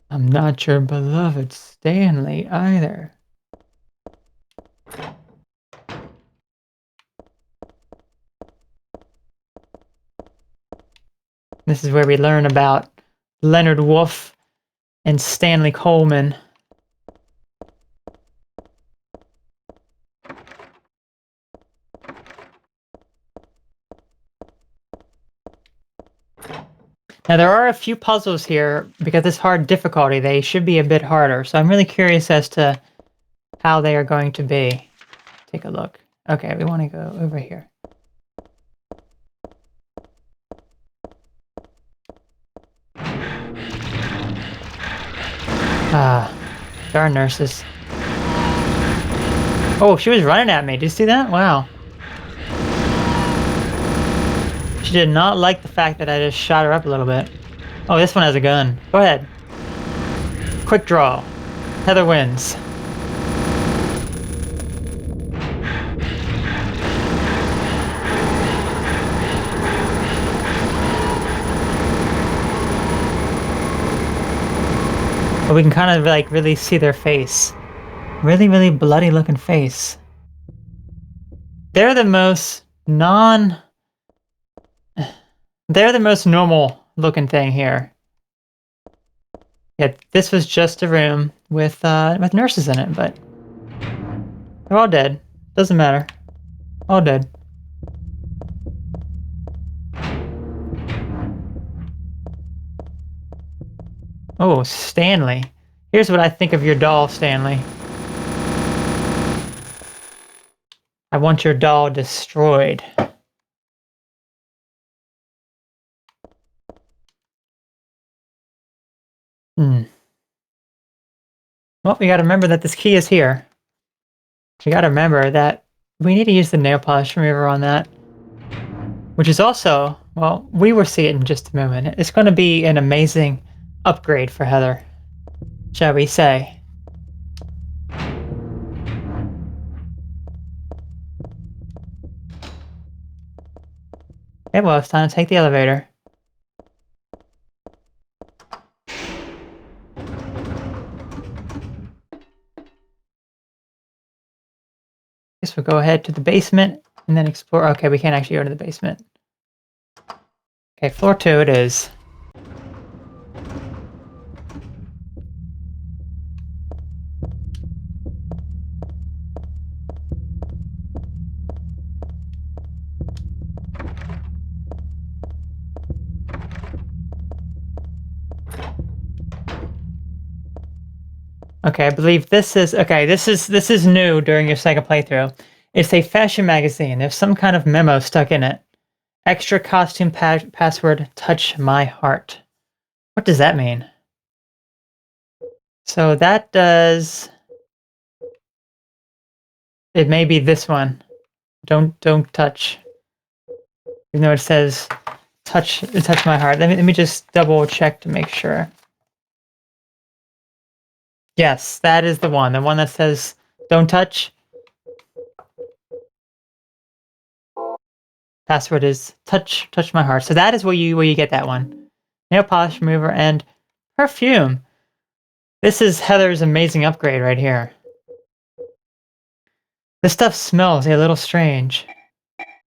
I'm not your beloved Stanley either. This is where we learn about Leonard Wolf and Stanley Coleman. Now there are a few puzzles here, because it's hard difficulty, they should be a bit harder, so I'm really curious as to how they are going to be. Take a look. Okay, we want to go over here. Ah, darn nurses. Oh, she was running at me. Did you see that? Wow. She did not like the fact that I just shot her up a little bit. Oh, this one has a gun. Go ahead. Quick draw. Heather wins. But we can kind of like really see their face. Really, really bloody looking face. They're the most They're the most normal looking thing here. Yeah, this was just a room with nurses in it, but they're all dead. Doesn't matter. All dead. Oh, Stanley. Here's what I think of your doll, Stanley. I want your doll destroyed. Well, we gotta remember that this key is here. We gotta remember that we need to use the nail polish remover on that. Which is also, well, we will see it in just a moment. It's gonna be an amazing upgrade for Heather, shall we say. Okay, well, it's time to take the elevator. Guess we'll go ahead to the basement and then explore. Okay, we can't actually go to the basement. Okay, floor 2 it is. Okay, I believe this is this is new during your second playthrough. It's a fashion magazine. There's some kind of memo stuck in it. Extra costume password, touch my heart. What does that mean? So that does... It may be this one. Don't touch. Even though it says touch my heart. Let me just double check to make sure. Yes, that is the one that says don't touch. Password is touch my heart. So that is where you get that one. Nail polish remover and perfume. This is Heather's amazing upgrade right here. This stuff smells a little strange.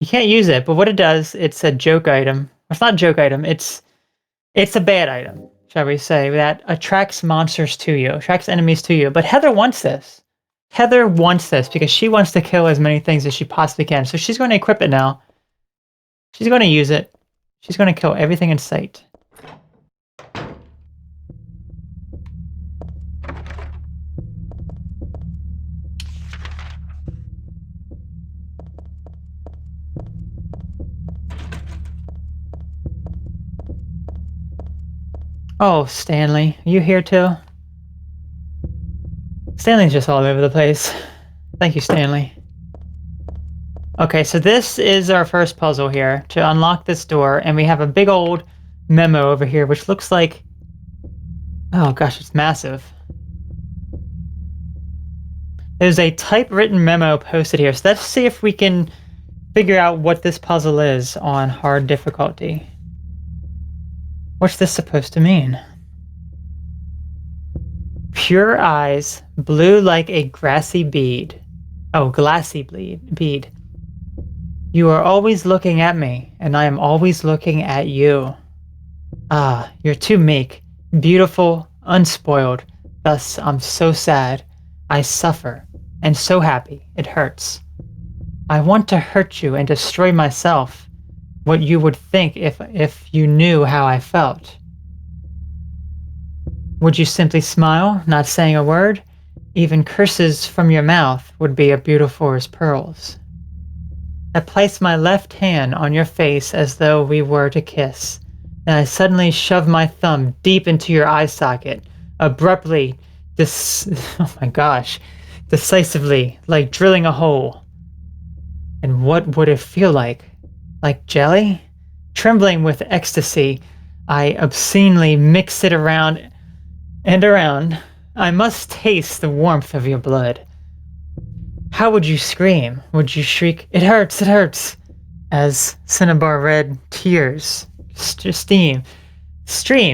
You can't use it, but what it does, it's a joke item. It's not a joke item, it's a bad item, shall we say, that attracts monsters to you, attracts enemies to you. But Heather wants this. Heather wants this because she wants to kill as many things as she possibly can. So she's going to equip it now. She's going to use it. She's going to kill everything in sight. Oh, Stanley, you here too? Stanley's just all over the place. Thank you, Stanley. Okay, so this is our first puzzle here to unlock this door, and we have a big old memo over here, which looks like... Oh gosh, it's massive. There's a typewritten memo posted here, so let's see if we can figure out what this puzzle is on hard difficulty. What's this supposed to mean? Pure eyes, blue like a grassy bead. Oh, glassy bead. You are always looking at me, and I am always looking at you. Ah, you're too meek, beautiful, unspoiled. Thus, I'm so sad. I suffer, and so happy, it hurts. I want to hurt you and destroy myself, what you would think if you knew how I felt. Would you simply smile, not saying a word? Even curses from your mouth would be as beautiful as pearls. I placed my left hand on your face as though we were to kiss, and I suddenly shoved my thumb deep into your eye socket, abruptly, oh my gosh, decisively, like drilling a hole. And what would it feel like? Like jelly? Trembling with ecstasy, I obscenely mixed it around and around. I must taste the warmth of your blood. How would you scream? Would you shriek, "It hurts, it hurts," as Cinnabar red tears stream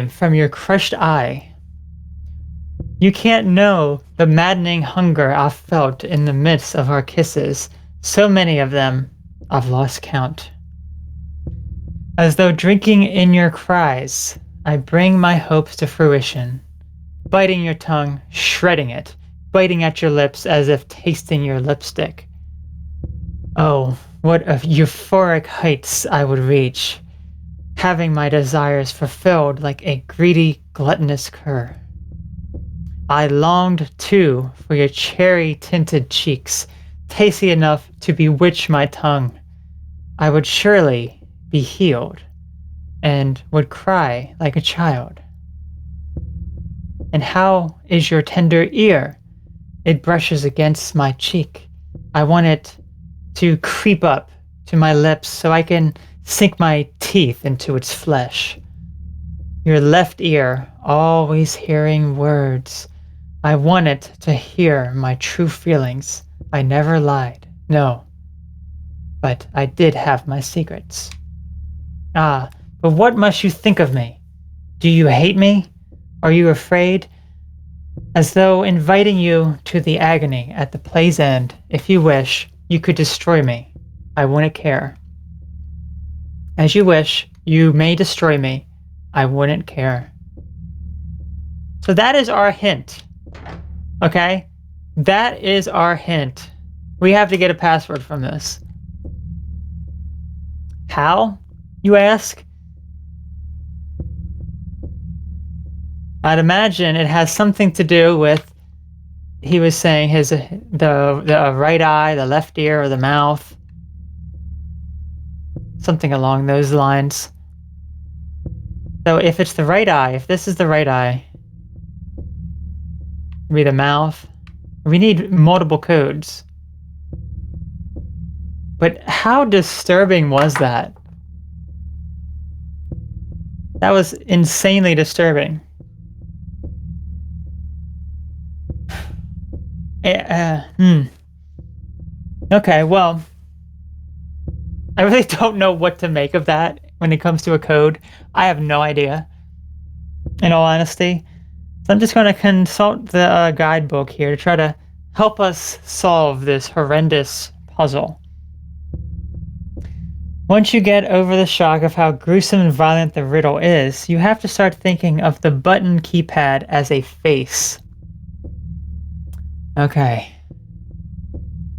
from your crushed eye? You can't know the maddening hunger I've felt in the midst of our kisses, so many of them I've lost count. As though drinking in your cries, I bring my hopes to fruition, biting your tongue, shredding it, biting at your lips as if tasting your lipstick. Oh, what euphoric heights I would reach, having my desires fulfilled like a greedy, gluttonous cur. I longed, too, for your cherry-tinted cheeks, tasty enough to bewitch my tongue. I would surely be healed, and would cry like a child. And how is your tender ear? It brushes against my cheek. I want it to creep up to my lips so I can sink my teeth into its flesh. Your left ear, always hearing words. I want it to hear my true feelings. I never lied, no. But I did have my secrets. Ah, but what must you think of me? Do you hate me? Are you afraid? As though inviting you to the agony at the play's end, if you wish, you could destroy me. I wouldn't care. As you wish, you may destroy me. I wouldn't care. So that is our hint. Okay? That is our hint. We have to get a password from this. How, you ask? I'd imagine it has something to do with, he was saying, the right eye, the left ear, or the mouth. Something along those lines. So if it's the right eye, if this is the right eye, be the mouth. We need multiple codes. But how disturbing was that? That was insanely disturbing. Okay, well, I really don't know what to make of that when it comes to a code. I have no idea, in all honesty. So I'm just going to consult the guidebook here to try to help us solve this horrendous puzzle. Once you get over the shock of how gruesome and violent the riddle is, you have to start thinking of the button keypad as a face. Okay.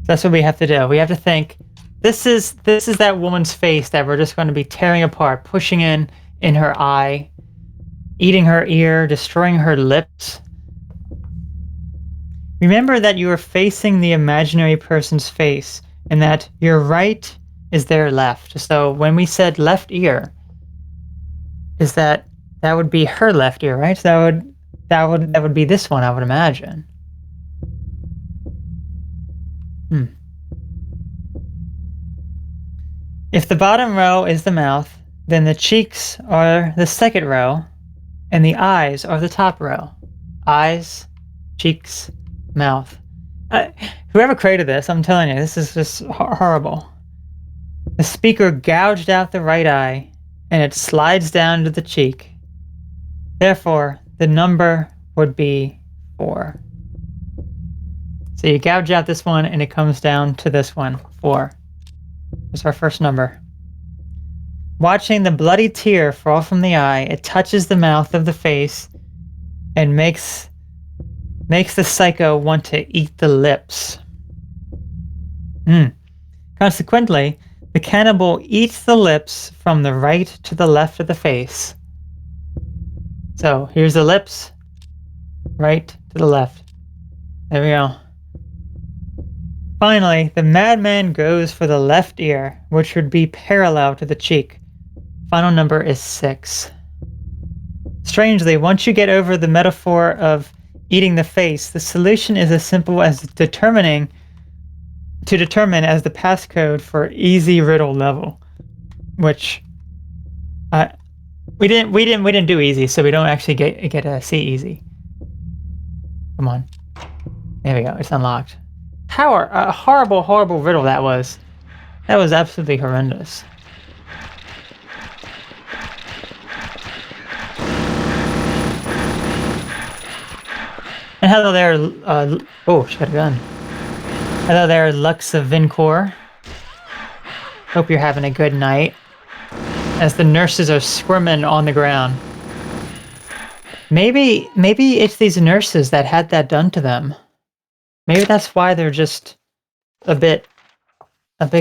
That's what we have to do. We have to think, this is that woman's face that we're just going to be tearing apart, pushing in her eye, eating her ear, destroying her lips. Remember that you are facing the imaginary person's face and that your right is their left. So when we said left ear, is that would be her left ear, right? So that would be this one, I would imagine. If the bottom row is the mouth, then the cheeks are the second row, and the eyes are the top row. Eyes, cheeks, mouth. Whoever created this, I'm telling you, this is just horrible. The speaker gouged out the right eye, and it slides down to the cheek. Therefore, the number would be 4. So you gouge out this one, and it comes down to this one, 4. It's our first number. Watching the bloody tear fall from the eye, it touches the mouth of the face and makes the psycho want to eat the lips. Consequently, the cannibal eats the lips from the right to the left of the face. So here's the lips, right to the left. There we go. Finally, the madman goes for the left ear, which would be parallel to the cheek. Final number is 6. Strangely, once you get over the metaphor of eating the face, the solution is as simple as determine as the passcode for easy riddle level, which we didn't do easy, so we don't actually get a C easy. Come on, there we go. It's unlocked. How a horrible riddle that was. That was absolutely horrendous. And hello there, oh, she got a gun. Hello there, Luxa Vincor. Hope you're having a good night. As the nurses are squirming on the ground. Maybe it's these nurses that had that done to them. Maybe that's why they're just a bit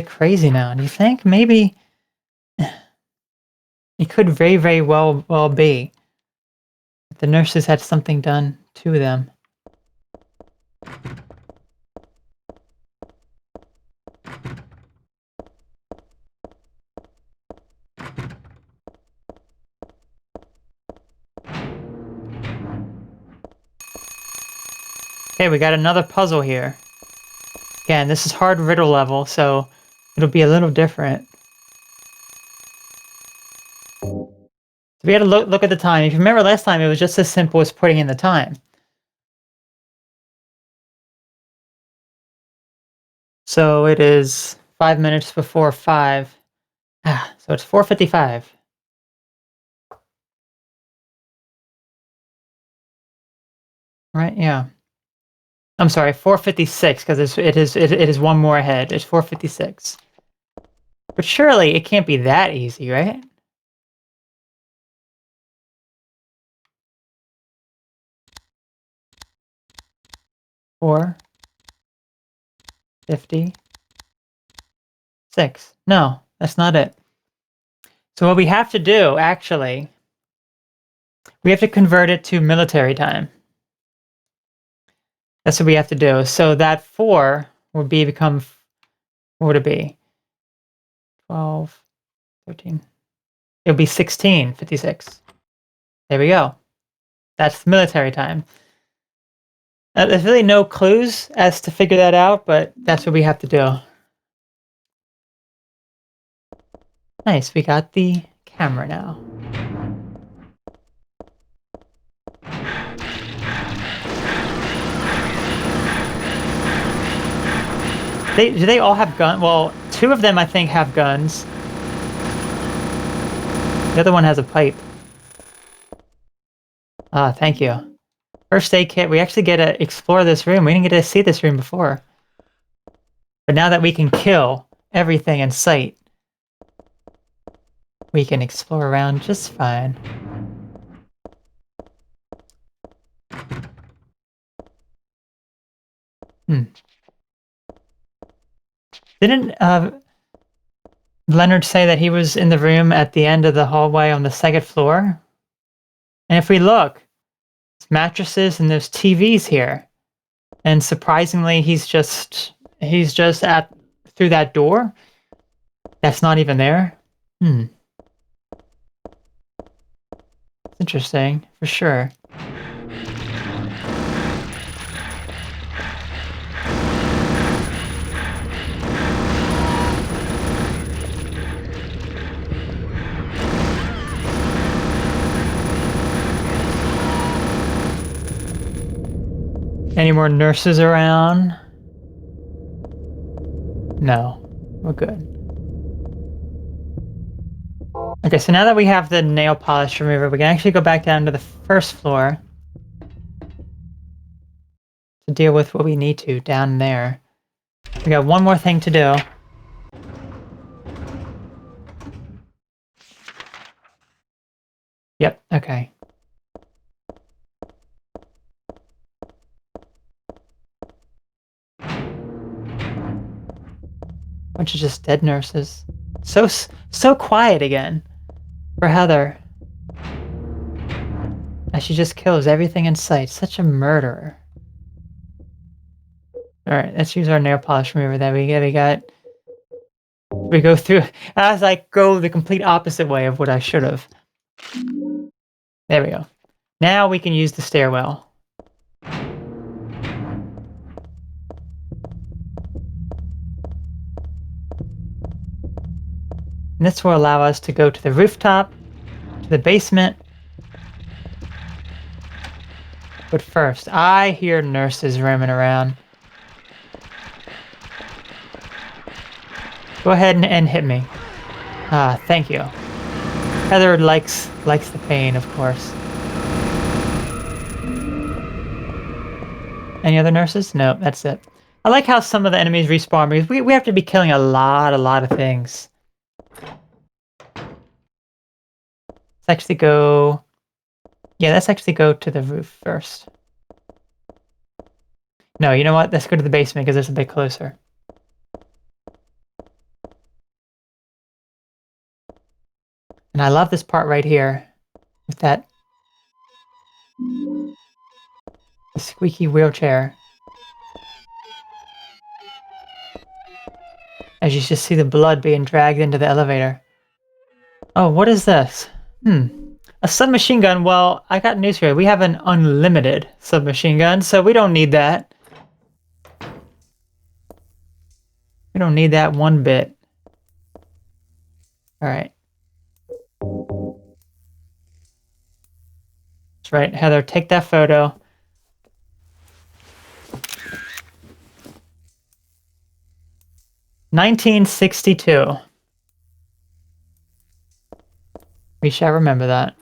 crazy now. Do you think? Maybe it could very well be that the nurses had something done to them. Okay, we got another puzzle here. Again, this is hard riddle level, so it'll be a little different. So we gotta look at the time. If you remember last time, it was just as simple as putting in the time. So it is 5 minutes before 5. So it's 4:55. Right, yeah. I'm sorry, 4:56, because it is one more ahead. It's 4:56. But surely it can't be that easy, right? Four 56. No, that's not it. So what we have to do, actually, we have to convert it to military time. That's what we have to do. So that 4 would become, what would it be? 12, 13. It would be 16:56. There we go. That's military time. There's really no clues as to figure that out, but that's what we have to do. Nice, we got the camera now. Do they all have guns? Well, 2 of them I think have guns. The other one has a pipe. Ah, thank you. First aid kit. We actually get to explore this room. We didn't get to see this room before. But now that we can kill everything in sight, we can explore around just fine. Didn't Leonard say that he was in the room at the end of the hallway on the 2nd floor? And if we look, there's mattresses and there's TVs here. And surprisingly, he's just through that door. That's not even there. It's interesting, for sure. Any more nurses around? No, we're good. Okay, so now that we have the nail polish remover, we can actually go back down to the 1st floor to deal with what we need to down there. We got one more thing to do. Yep, okay. Bunch of just dead nurses. So quiet again for Heather. As she just kills everything in sight. Such a murderer. Alright, let's use our nail polish remover that we go through as I go the complete opposite way of what I should have. There we go. Now we can use the stairwell. And this will allow us to go to the rooftop, to the basement. But first, I hear nurses roaming around. Go ahead and hit me. Ah, thank you. Heather likes the pain, of course. Any other nurses? No, that's it. I like how some of the enemies respawn because we have to be killing a lot of things. Let's actually go... Yeah, let's actually go to the roof first. No, you know what? Let's go to the basement because it's a bit closer. And I love this part right here with that squeaky wheelchair. As you just see the blood being dragged into the elevator. Oh, what is this? A submachine gun. Well, I got news for you. We have an unlimited submachine gun, so we don't need that. We don't need that one bit. Alright. That's right, Heather, take that photo. $1962. We shall remember that.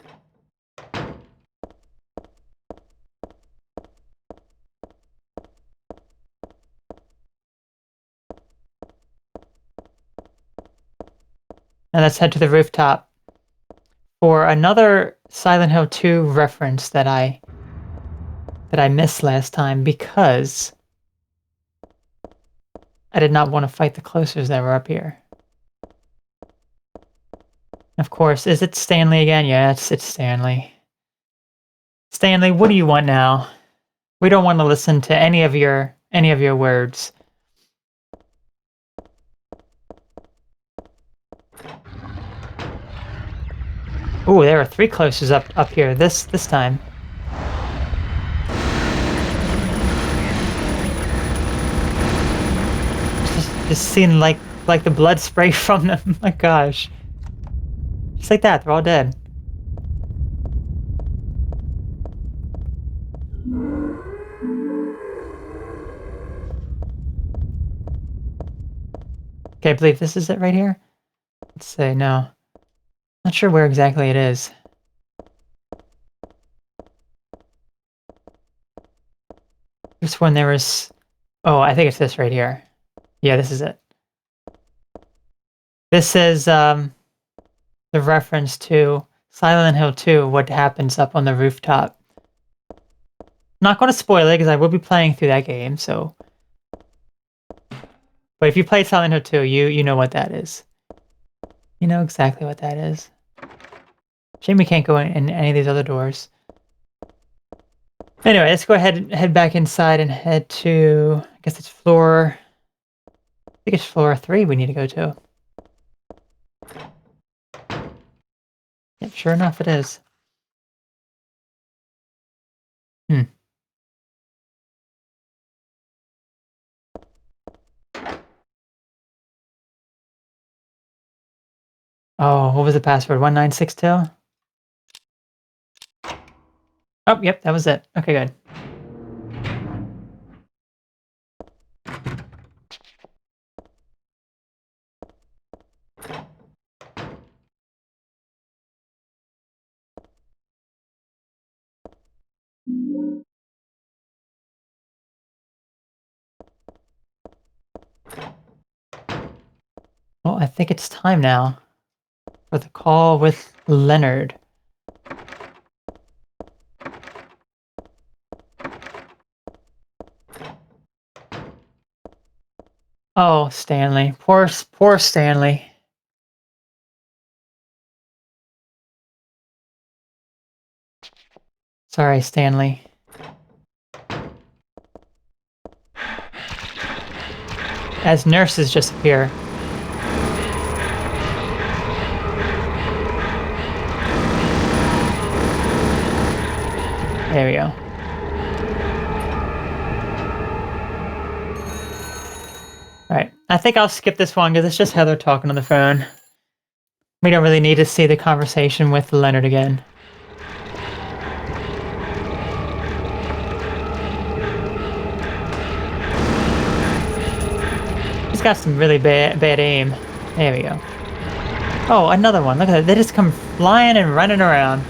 Now let's head to the rooftop for another Silent Hill 2 reference that I missed last time because I did not want to fight the closers that were up here. Of course, is it Stanley again? Yeah, it's Stanley. Stanley, what do you want now? We don't want to listen to any of your words. Ooh, there are 3 closers up here this time. Just seeing like the blood spray from them. My gosh. Just like that, they're all dead. Okay, I believe this is it right here. Let's say no. Not sure where exactly it is. This one there was... Oh, I think it's this right here. Yeah, this is it. This is the reference to Silent Hill 2, what happens up on the rooftop. Not going to spoil it because I will be playing through that game, so... But if you played Silent Hill 2, you know what that is. You know exactly what that is. Shame we can't go in any of these other doors. Anyway, let's go ahead and head back inside and head to... I guess it's floor... I think it's floor 3 we need to go to. Yep, sure enough it is. Oh, what was the password? 1962? Oh, yep, that was it. Okay, good. Well, I think it's time now for the call with Leonard. Oh, Stanley. Poor Stanley. Sorry, Stanley. As nurses just appear. There we go. Alright, I think I'll skip this one because it's just Heather talking on the phone. We don't really need to see the conversation with Leonard again. He's got some really bad aim. There we go. Oh, another one. Look at that. They just come flying and running around.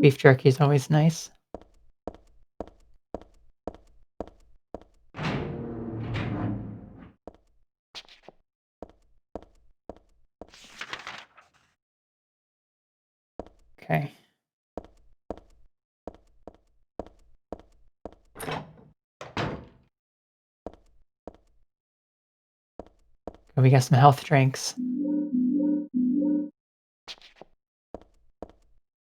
Beef jerky is always nice. Okay. Oh, we got some health drinks.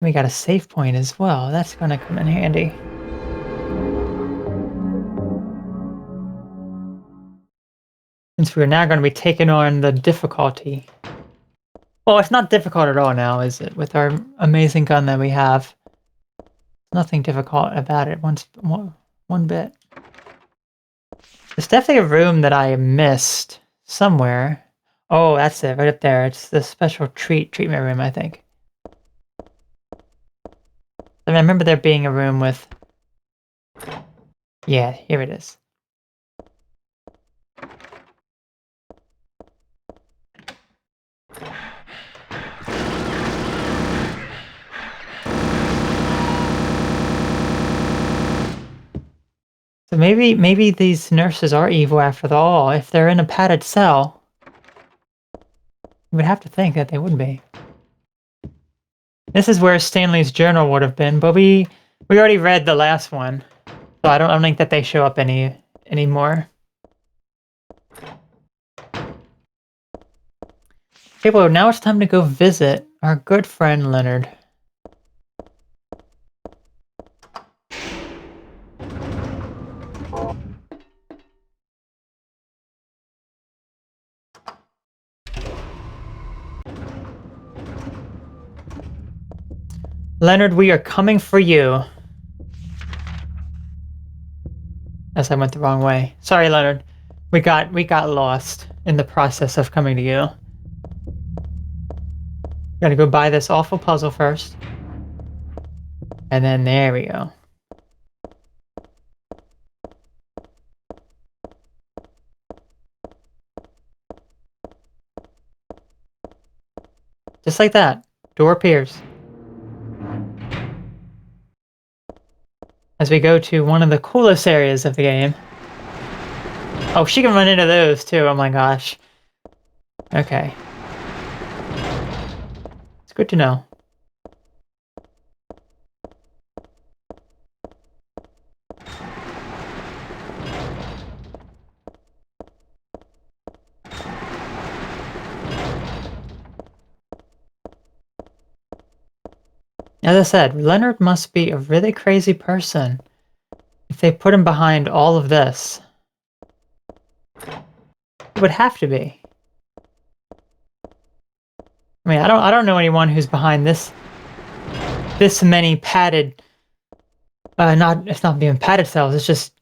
We got a save point as well. That's gonna come in handy. Since we're now gonna be taking on the difficulty. Well, it's not difficult at all now, is it? With our amazing gun that we have. Nothing difficult about it one bit. There's definitely a room that I missed somewhere. Oh, that's it, right up there. It's the special treatment room, I think. I remember there being a room with... Yeah, here it is. So maybe these nurses are evil after all. If they're in a padded cell, you would have to think that they would be. This is where Stanley's journal would have been, but we already read the last one, so I don't think that they show up anymore. Okay, well now it's time to go visit our good friend Leonard. Leonard, we are coming for you. As I went the wrong way. Sorry, Leonard. We got lost in the process of coming to you. Gotta go buy this awful puzzle first. And then there we go. Just like that. Door appears. As we go to one of the coolest areas of the game. Oh, she can run into those too, oh my gosh. Okay. It's good to know. As I said, Leonard must be a really crazy person if they put him behind all of this. It would have to be. I mean, I don't know anyone who's behind this many padded it's not being padded cells, it's just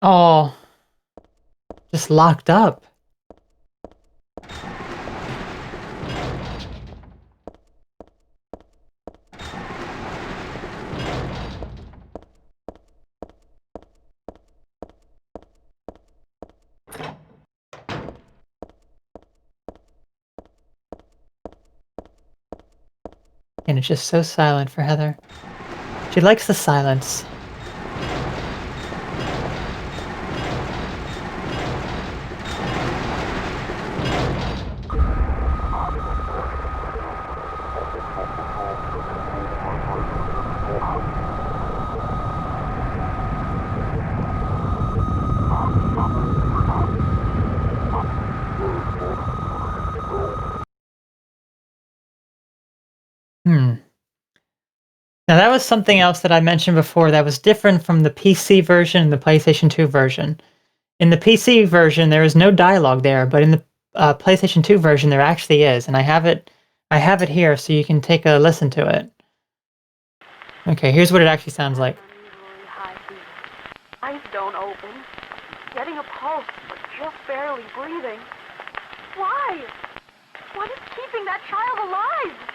all just locked up. And it's just so silent for Heather. She likes the silence. Now that was something else that I mentioned before that was different from the PC version and the PlayStation 2 version. In the PC version, there is no dialogue there, but in the PlayStation 2 version, there actually is, and I have it here, so you can take a listen to it. Okay, here's what it actually sounds like. Unusually high fever. Eyes don't open. Getting a pulse, but just barely breathing. Why? What is keeping that child alive?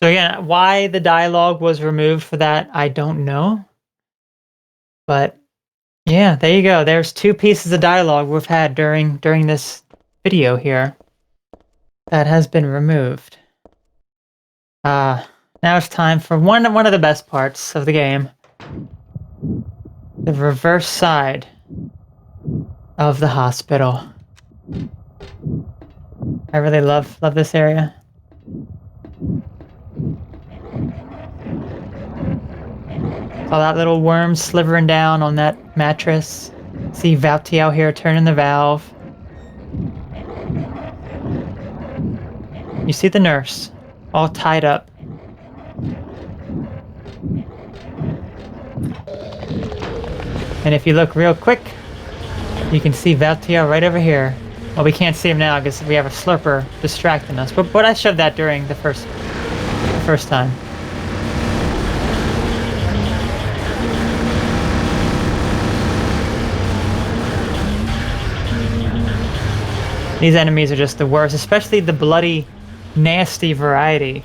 So again, why the dialogue was removed for that, I don't know. But yeah, there you go. There's 2 pieces of dialogue we've had during this video here that has been removed. Now it's time for one of the best parts of the game. The reverse side of the hospital. I really love this area. Saw that little worm slithering down on that mattress. See Valti out here turning the valve. You see the nurse, all tied up. And if you look real quick, you can see Valtio right over here. Well, we can't see him now because we have a slurper distracting us. But I showed that during the first time. These enemies are just the worst, especially the bloody, nasty variety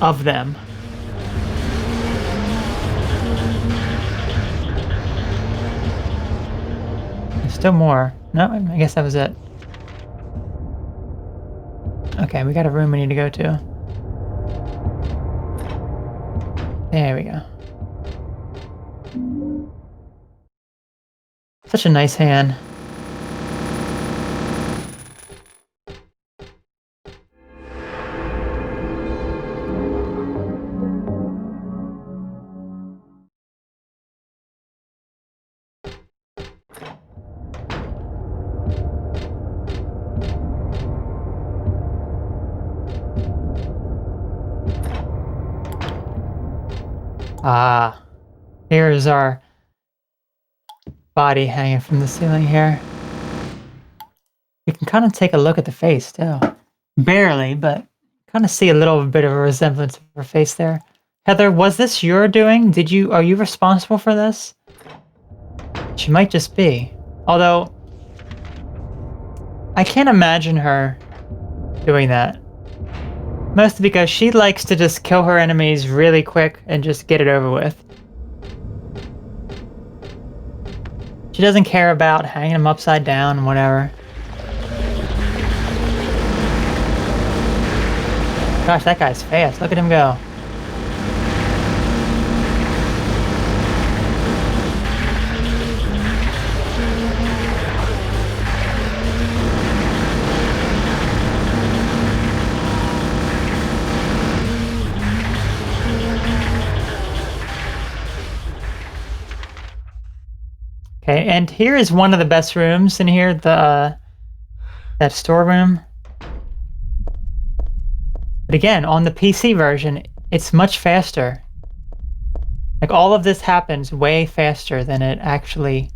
of them. There's still more. No, I guess that was it. Okay, we got a room we need to go to. There we go. Such a nice hand. Ah, here's our body hanging from the ceiling here. You can kind of take a look at the face too. Barely, but kind of see a little bit of a resemblance of her face there. Heather, was this your doing? Are you responsible for this? She might just be. Although, I can't imagine her doing that. Mostly because she likes to just kill her enemies really quick and just get it over with. She doesn't care about hanging them upside down and whatever. Gosh, that guy's fast. Look at him go. Okay, and here is one of the best rooms in here, that storeroom. But again, on the PC version, it's much faster. Like, all of this happens way faster than it actually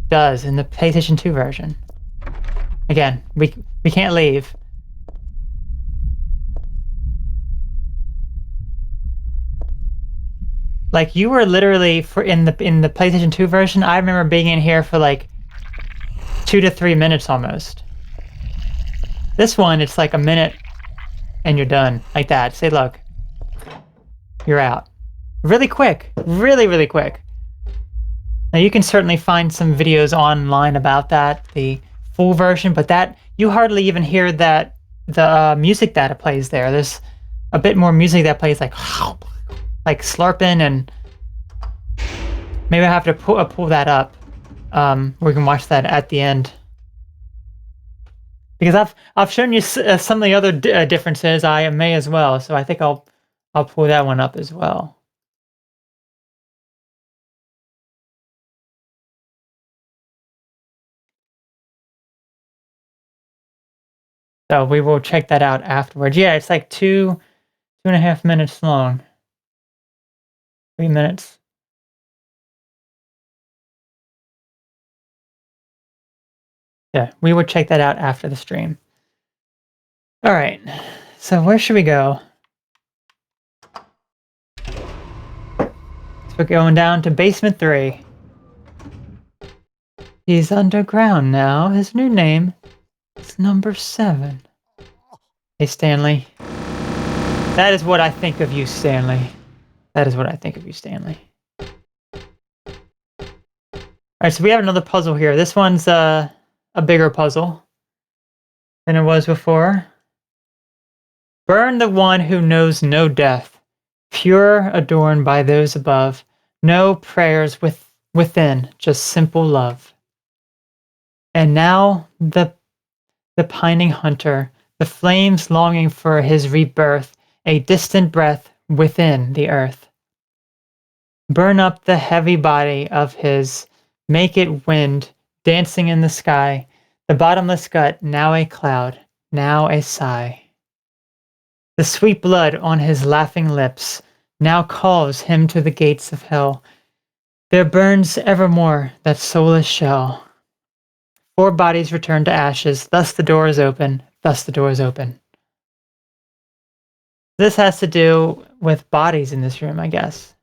does in the PlayStation 2 version. Again, we can't leave. Like, you were literally in the PlayStation 2 version, I remember being in here for like 2 to 3 minutes almost. This one, it's like a minute and you're done. Like that. Say, look. You're out. Really quick. Really, really quick. Now, you can certainly find some videos online about that, the full version, but that, you hardly even hear that, the music that it plays there. There's a bit more music that plays like slurping, and maybe I have to pull that up. We can watch that at the end. Because I've shown you some of the other differences. I may as well, so I think I'll pull that one up as well. So we will check that out afterwards. Yeah, it's like 2 2.5 minutes long. 3 minutes. Yeah, we would check that out after the stream. All right, so where should we go? So we're going down to basement 3. He's underground now. His new name is Number 7. Hey, Stanley. That is what I think of you, Stanley. That is what I think of you, Stanley. Alright, so we have another puzzle here. This one's a bigger puzzle than it was before. Burn the one who knows no death, pure adorned by those above, no prayers within, just simple love. And now the pining hunter, the flames longing for his rebirth, a distant breath within the earth. Burn up the heavy body of his, make it wind, dancing in the sky, the bottomless gut, now a cloud, now a sigh. The sweet blood on his laughing lips now calls him to the gates of hell. There burns evermore that soulless shell. 4 bodies return to ashes, thus the door is open, thus the door is open. This has to do with bodies in this room, I guess.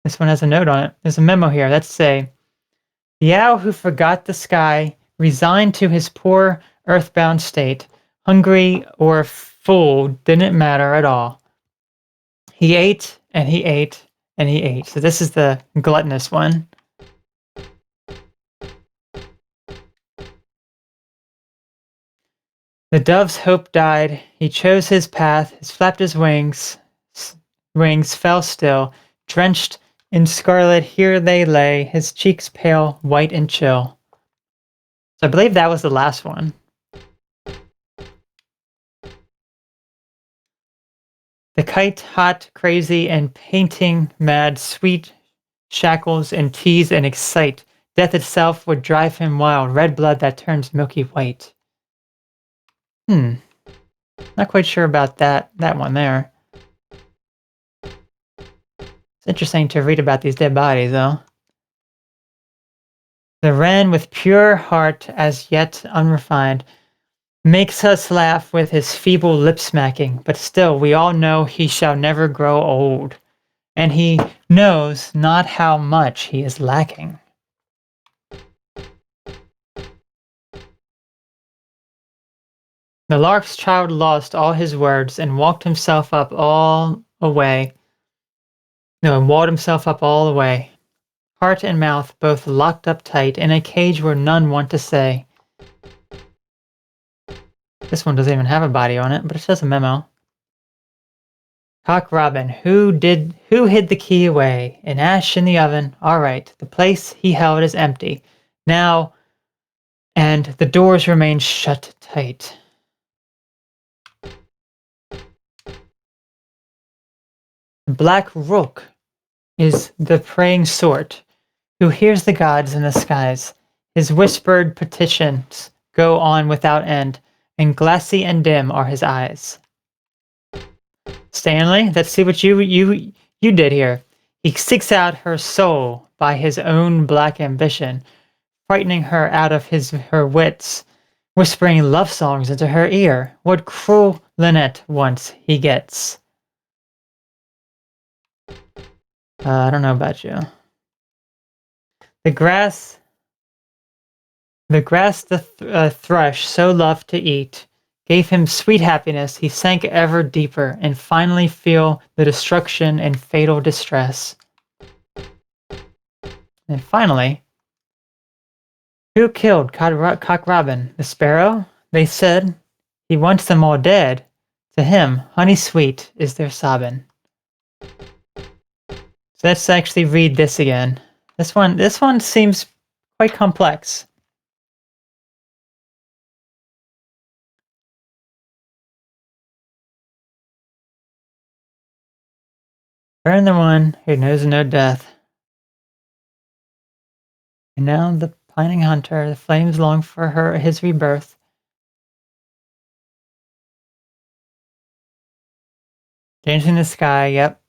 This one has a note on it. There's a memo here. Let's say, the owl who forgot the sky, resigned to his poor earthbound state, hungry or full, didn't matter at all. He ate, and he ate, and he ate. So this is the gluttonous one. The dove's hope died. He chose his path. He flapped his wings. Wings fell still, drenched in scarlet. Here they lay, his cheeks pale, white and chill. So I believe that was the last one. The kite, hot, crazy, and painting mad, sweet shackles and tease and excite. Death itself would drive him wild, red blood that turns milky white. Not quite sure about that one there. It's interesting to read about these dead bodies, though. The wren with pure heart, as yet unrefined, makes us laugh with his feeble lip-smacking, but still we all know he shall never grow old, and he knows not how much he is lacking. The lark's child lost all his words and walked himself up all away. And walled himself up all the way. Heart and mouth both locked up tight in a cage where none want to say. This one doesn't even have a body on it, but it says a memo. Cock Robin, who hid the key away? An ash in the oven. All right, the place he held is empty now, and the doors remain shut tight. Black Rook is the praying sort who hears the gods in the skies. His whispered petitions go on without end, and glassy and dim are his eyes. Stanley, let's see what you did here. He seeks out her soul by his own black ambition, frightening her out of her wits, whispering love songs into her ear. What cruel Lynette wants, he gets. I don't know about you. The grass the thrush so loved to eat gave him sweet happiness. He sank ever deeper and finally feel the destruction and fatal distress. And finally, who killed Cock Robin? The sparrow? They said he wants them all dead. To him, honey sweet is their sobbing. So let's actually read this again. This one seems quite complex. Burn the one who knows no death. And now the pining hunter, the flames long for his rebirth. Dancing in the Sky, yep.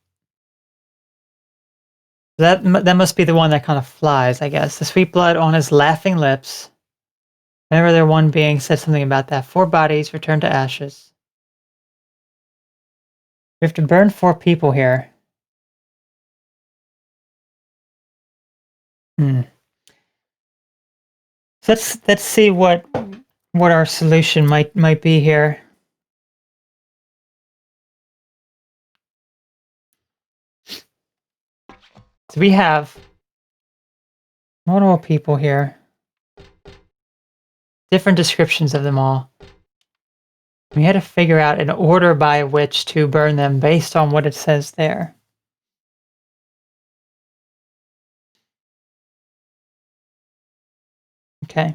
That must be the one that kind of flies, I guess. The sweet blood on his laughing lips. Whenever their one being said something about that. 4 bodies return to ashes. We have to burn 4 people here. So let's see what our solution might be here. So we have multiple people here. Different descriptions of them all. We had to figure out an order by which to burn them based on what it says there. Okay.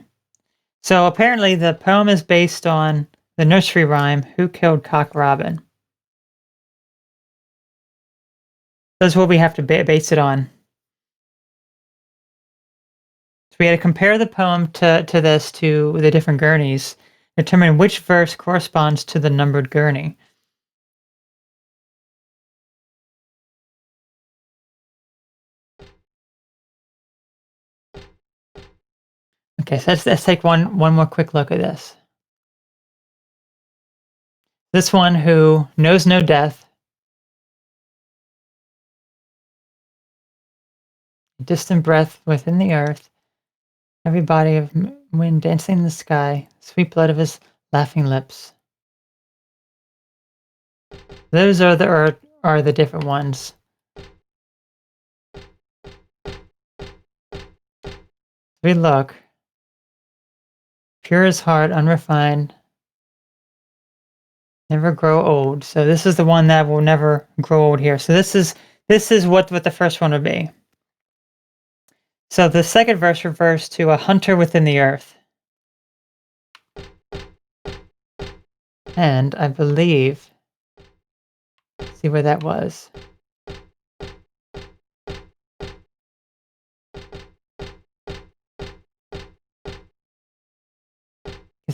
So apparently the poem is based on the nursery rhyme, Who Killed Cock Robin? That's what we have to base it on. So we had to compare the poem to the different gurneys, determine which verse corresponds to the numbered gurney. Okay, so let's take one more quick look at this. This one who knows no death, distant breath within the earth, every body of wind dancing in the sky, sweet blood of his laughing lips. Those are the different ones. We look. Pure as heart, unrefined, never grow old. So this is the one that will never grow old here. So this is what the first one would be. So the second verse refers to a hunter within the earth. And I believe, let's see where that was.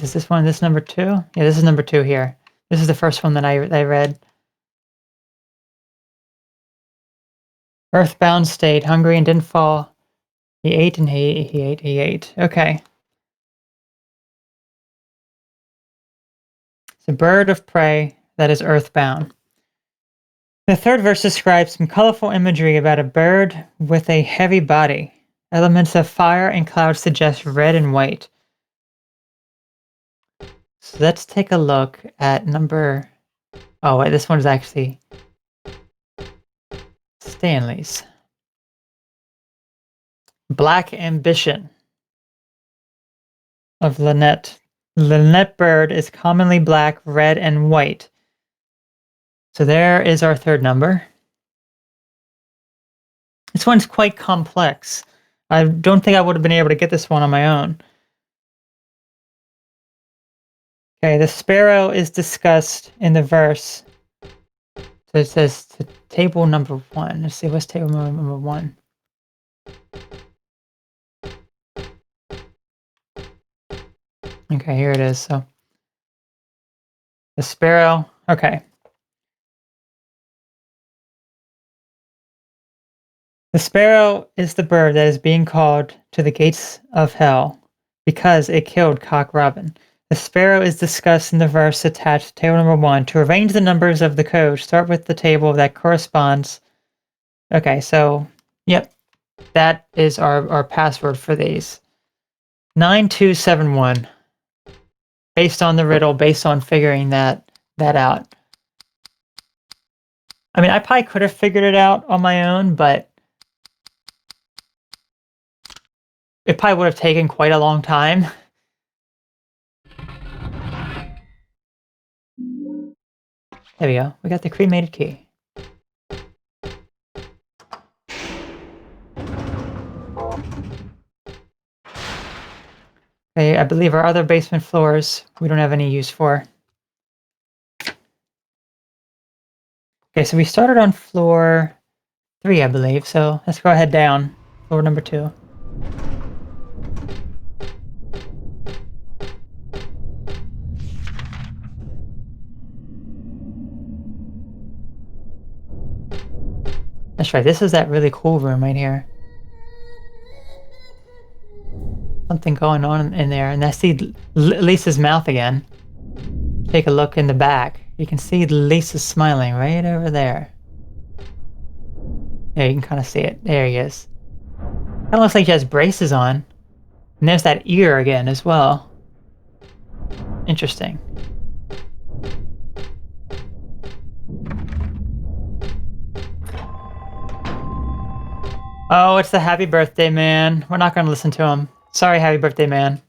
Is this one, this number 2? Yeah, this is number 2 here. This is the first one that I read. Earthbound stayed hungry and didn't fall. He ate and he ate. Okay. It's a bird of prey that is earthbound. The third verse describes some colorful imagery about a bird with a heavy body. Elements of fire and cloud suggest red and white. So let's take a look at number... Oh wait, this one is actually Stanley's. Black Ambition of Lynette. Lynette bird is commonly black, red, and white. So there is our third number. This one's quite complex. I don't think I would have been able to get this one on my own. Okay, the sparrow is discussed in the verse. So it says to table number 1. Let's see, what's table number 1? Okay, here it is. So the sparrow, okay. The sparrow is the bird that is being called to the gates of hell because it killed Cock Robin. The sparrow is discussed in the verse attached to table number 1. To arrange the numbers of the code, start with the table that corresponds. Okay, so, yep, that is our password for these. 9271. Based on the riddle, based on figuring that out. I mean, I probably could have figured it out on my own, but it probably would have taken quite a long time. There we go. We got the cremated key. Okay, I believe our other basement floors we don't have any use for. Okay, so we started on floor 3, I believe. So let's go ahead down. Floor number 2. That's right, this is that really cool room right here. Something going on in there, and I see Lisa's mouth again. Take a look in the back. You can see Lisa smiling right over there. Yeah, you can kind of see it. There he is. Kind of looks like he has braces on. And there's that ear again as well. Interesting. Oh, it's the happy birthday man. We're not going to listen to him. Sorry, happy birthday man.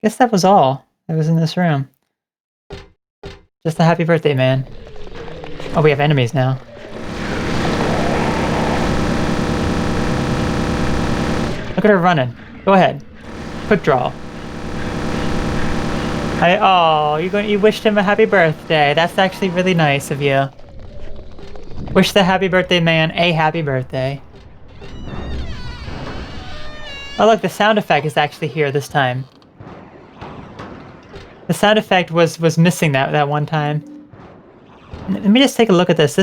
Guess that was all that was in this room. Just the happy birthday man. Oh, we have enemies now. Look at her running. Go ahead. Quick draw. Oh, you wished him a happy birthday. That's actually really nice of you. Wish the happy birthday man a happy birthday. Oh look, the sound effect is actually here this time. The sound effect was missing that one time. Let me just take a look at this.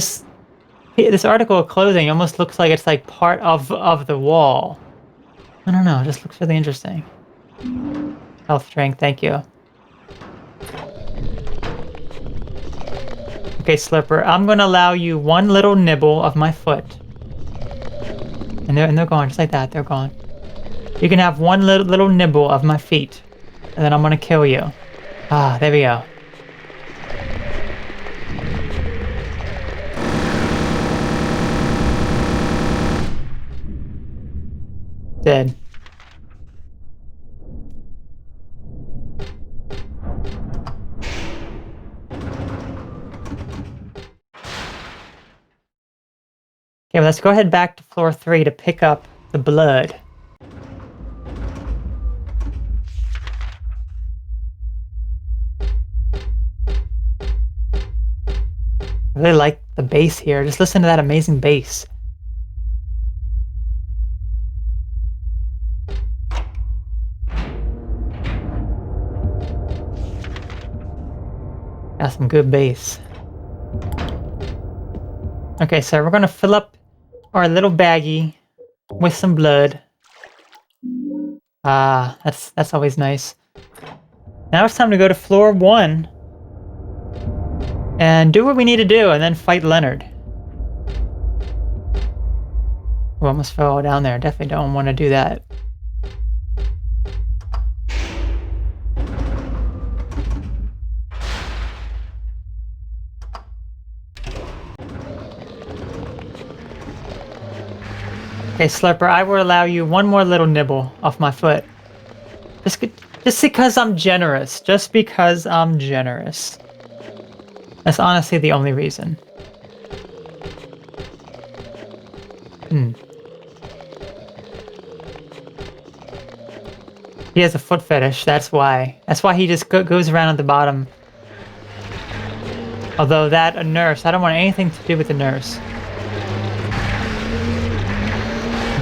This article of clothing almost looks like it's like part of the wall. I don't know, it just looks really interesting. Health drink, thank you. Okay, Slipper, I'm gonna allow you one little nibble of my foot. And they're gone, just like that, they're gone. You can have one little nibble of my feet, and then I'm gonna kill you. Ah, there we go. Dead. Okay, well, let's go ahead back to floor 3 to pick up the blood. I really like the bass here. Just listen to that amazing bass. Got some good bass. Okay, so we're gonna fill up our little baggie with some blood. Ah, that's always nice. Now it's time to go to floor 1 and do what we need to do, and then fight Leonard. We almost fell down there. Definitely don't want to do that. Okay, Slurper, I will allow you one more little nibble off my foot. Just because I'm generous. Just because I'm generous. That's honestly the only reason. He has a foot fetish, that's why. That's why he just goes around at the bottom. Although a nurse, I don't want anything to do with the nurse.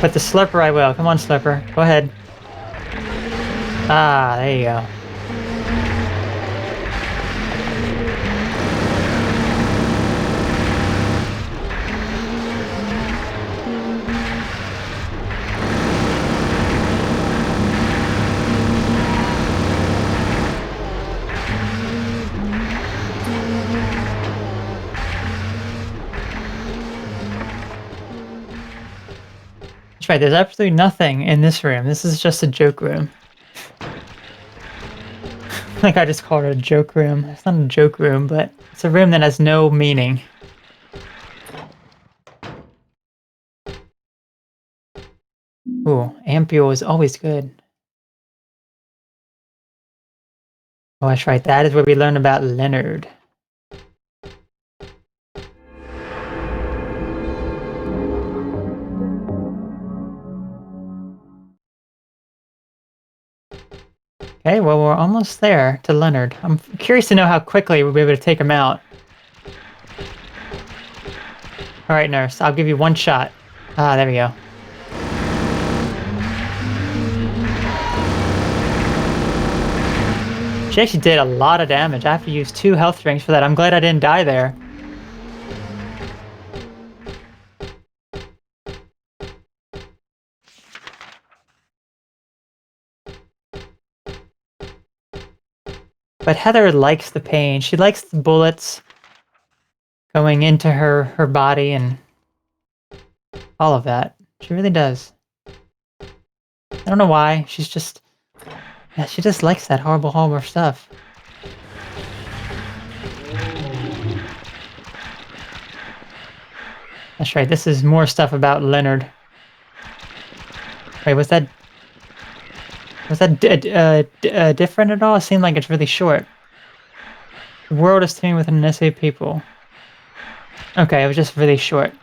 But the Slurper I will. Come on, Slurper. Go ahead. Ah, there you go. Right, there's absolutely nothing in this room. This is just a joke room. Like I just called it a joke room. It's not a joke room, but it's a room that has no meaning. Ooh, Ampule is always good. Oh, that's right. That is where we learn about Leonard. Okay, well, we're almost there to Leonard. I'm curious to know how quickly we'll be able to take him out. Alright, nurse, I'll give you one shot. Ah, there we go. She actually did a lot of damage. I have to use 2 health drinks for that. I'm glad I didn't die there. But Heather likes the pain. She likes the bullets going into her body and all of that. She really does. I don't know why. She's just... Yeah, she just likes that horrible, horrible stuff. That's right, this is more stuff about Leonard. Wait, was that different at all? It seemed like it's really short. The world is teeming with unnecessary people. Okay, it was just really short.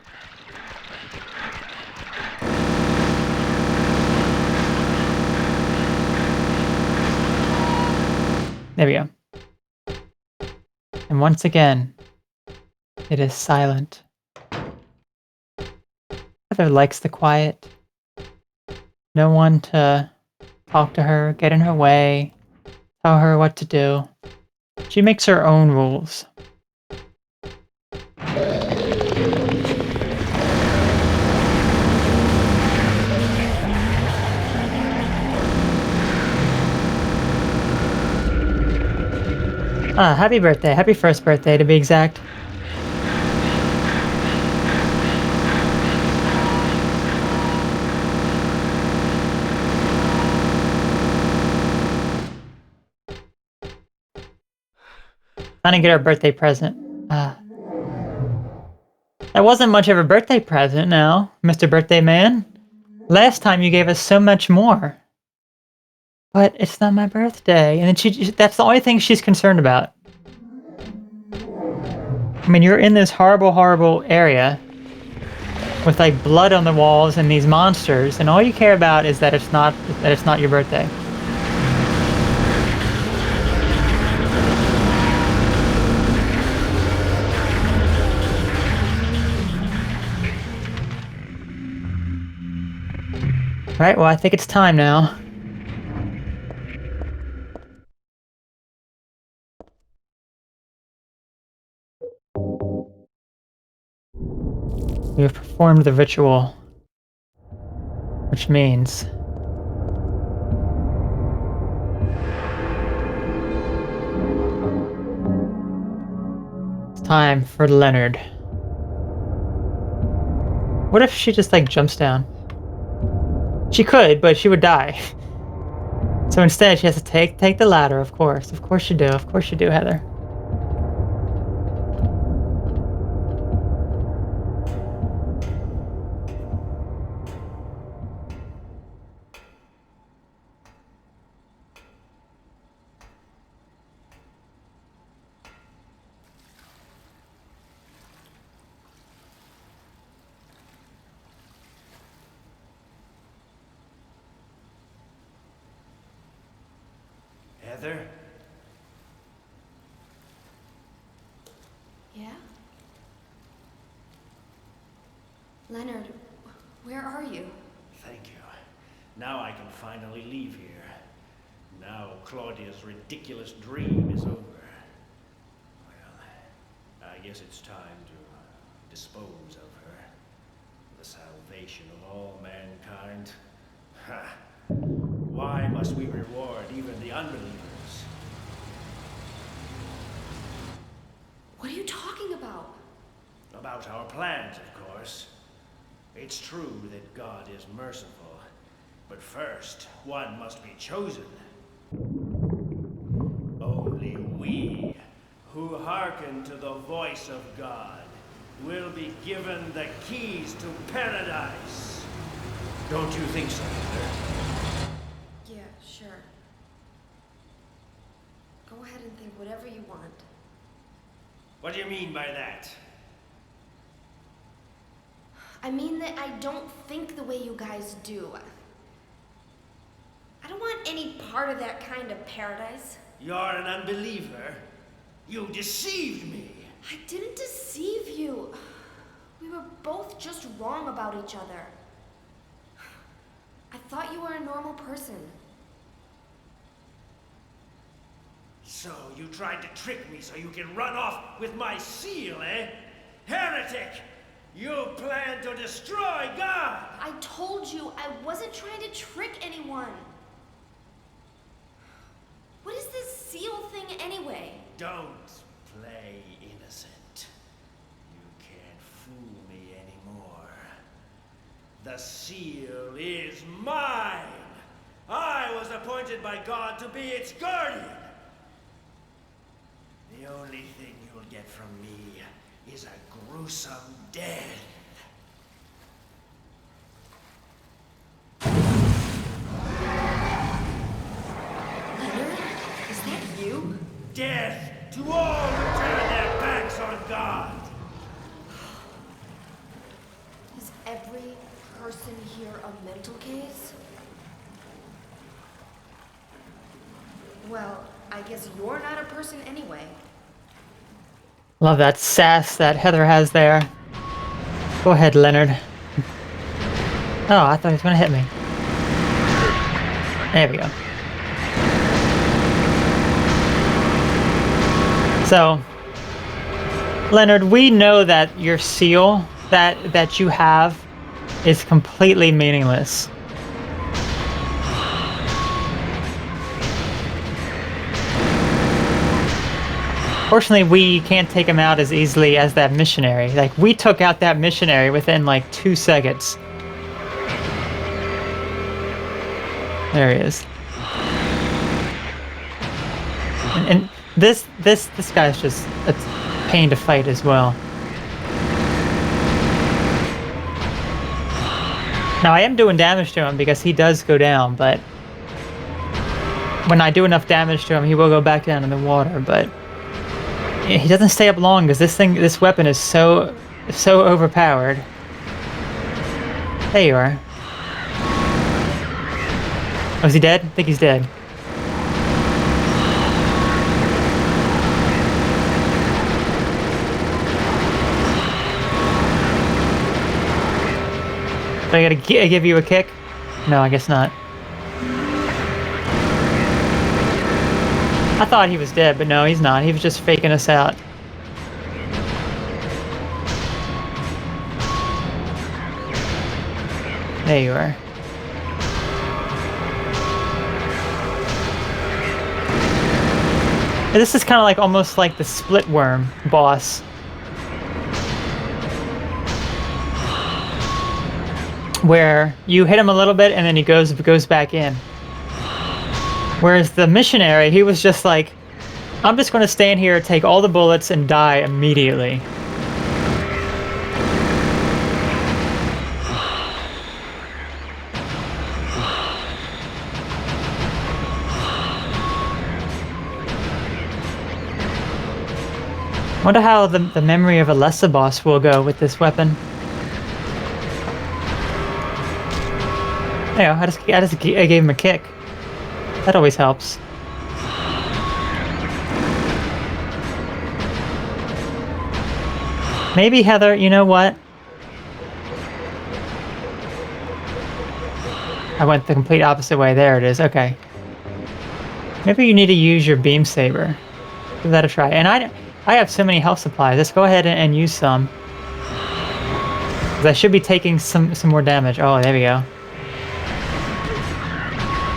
There we go. And once again, it is silent. Heather likes the quiet. No one to talk to her, get in her way, tell her what to do. She makes her own rules. Happy birthday. Happy first birthday, to be exact. Trying to get our birthday present. That wasn't much of a birthday present now, Mr. Birthday Man. Last time you gave us so much more. But it's not my birthday. And then that's the only thing she's concerned about. I mean, you're in this horrible, horrible area with like blood on the walls and these monsters, and all you care about is that it's not your birthday. Right, well, I think it's time now. We have performed the ritual, which means it's time for Leonard. What if she just like jumps down? She could, but she would die. So instead, she has to take the ladder. Of course you do. Of course you do, Heather. Heather? Yeah? Leonard, where are you? Thank you. Now I can finally leave here. Now Claudia's ridiculous dream is over. Well, I guess it's time to dispose of her. The salvation of all mankind. Ha! Why must we reward even the unbelievers? What are you talking about? About our plans, of course. It's true that God is merciful, but first, one must be chosen. Only we, who hearken to the voice of God, will be given the keys to paradise. Don't you think so, Heather? Yeah, sure. Go ahead and think whatever you want. What do you mean by that? I mean that I don't think the way you guys do. I don't want any part of that kind of paradise. You're an unbeliever. You deceived me. I didn't deceive you. We were both just wrong about each other. I thought you were a normal person. So you tried to trick me so you can run off with my seal, eh? Heretic! You plan to destroy God! I told you I wasn't trying to trick anyone. What is this seal thing anyway? Don't play innocent. You can't fool me anymore. The seal is mine! I was appointed by God to be its guardian! The only thing you'll get from me is a gruesome death. Leonard, is that you? Death to all who turn their backs on God! Is every person here a mental case? Well, I guess you're not a person anyway. Love that sass that Heather has there. Go ahead, Leonard. Oh, I thought he was gonna hit me. There we go. So, Leonard, we know that your seal that you have is completely meaningless. Fortunately, we can't take him out as easily as that missionary. Like, we took out that missionary within like 2 seconds. There he is. And this guy's just a pain to fight as well. Now, I am doing damage to him because he does go down, but when I do enough damage to him, he will go back down in the water, but he doesn't stay up long because this weapon is so overpowered. There you are. Oh, is he dead? I think he's dead. Do I gotta give you a kick? No, I guess not. I thought he was dead, but no, he's not. He was just faking us out. There you are. And this is kind of like almost like the split worm boss. Where you hit him a little bit and then he goes back in. Whereas the missionary, he was just like, I'm just going to stand here, take all the bullets, and die immediately. Wonder how the memory of a lesser boss will go with this weapon. There you go, I gave him a kick. That always helps. Maybe, Heather, you know what? I went the complete opposite way. There it is. Okay. Maybe you need to use your beam saber. Give that a try. And I have so many health supplies. Let's go ahead and use some. Because I should be taking some more damage. Oh, there we go.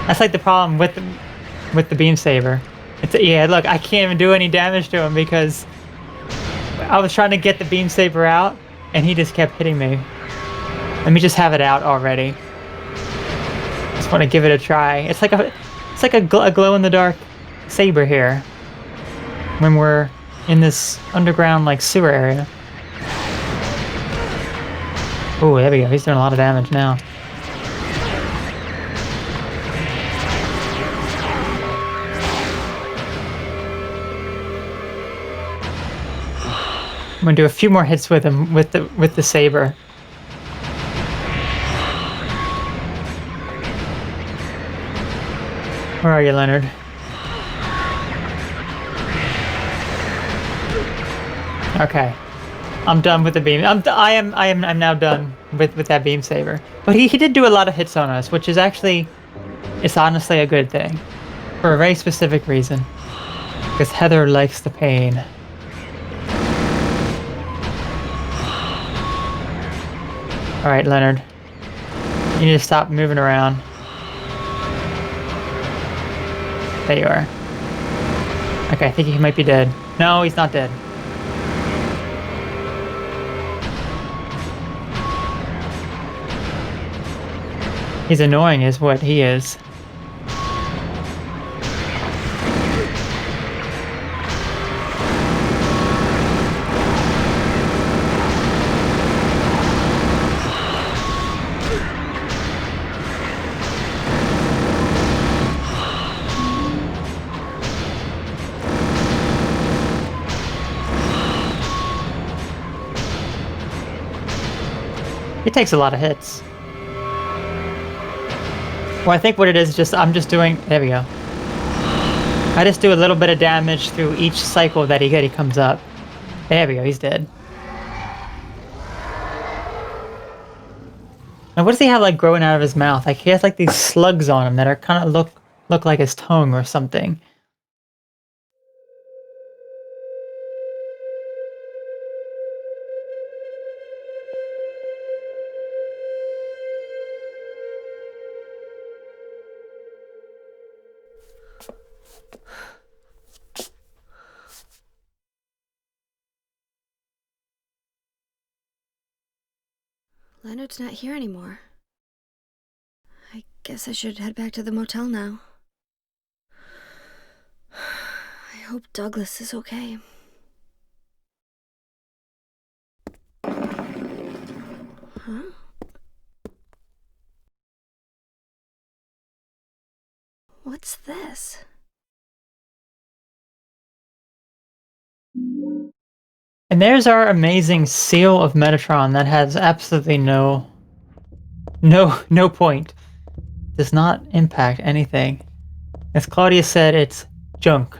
That's like the problem with the beam saber. Yeah, look, I can't even do any damage to him because I was trying to get the beam saber out and he just kept hitting me. Let me just have it out already. Just want to give it a try. It's like a glow in the dark saber here when we're in this underground like sewer area. Oh, there we go. He's doing a lot of damage now. I'm gonna do a few more hits with him with the saber. Where are you, Leonard? Okay, I'm done with the beam. I'm now done with that beam saber. But he did do a lot of hits on us, which is actually, it's honestly a good thing, for a very specific reason. Because Heather likes the pain. Alright, Leonard. You need to stop moving around. There you are. Okay, I think he might be dead. No, he's not dead. He's annoying is what he is. He takes a lot of hits. Well, I think what it is just I'm just doing. There we go. I just do a little bit of damage through each cycle that he comes up. There we go. He's dead. And what does he have like growing out of his mouth? Like he has like these slugs on him that are kind of look like his tongue or something. Leonard's not here anymore. I guess I should head back to the motel now. I hope Douglas is okay. Huh? What's this? And there's our amazing seal of Metatron that has absolutely no point. Does not impact anything. As Claudia said, it's junk.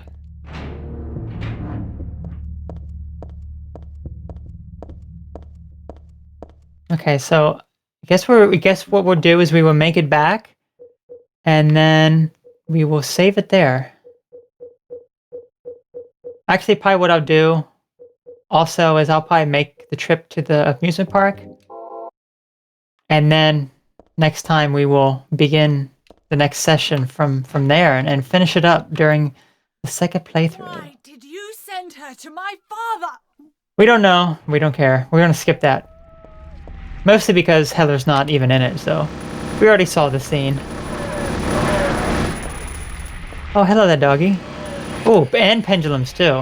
Okay, so I guess what we'll do is we will make it back, and then we will save it there. Actually, probably what I'll do also is I'll probably make the trip to the amusement park, and then next time we will begin the next session from there and finish it up during the second playthrough. Why did you send her to my father? We don't know. We don't care. We're gonna skip that. Mostly because Heather's not even in it, so we already saw the scene. Oh, hello there, doggy. Oh, and pendulums too.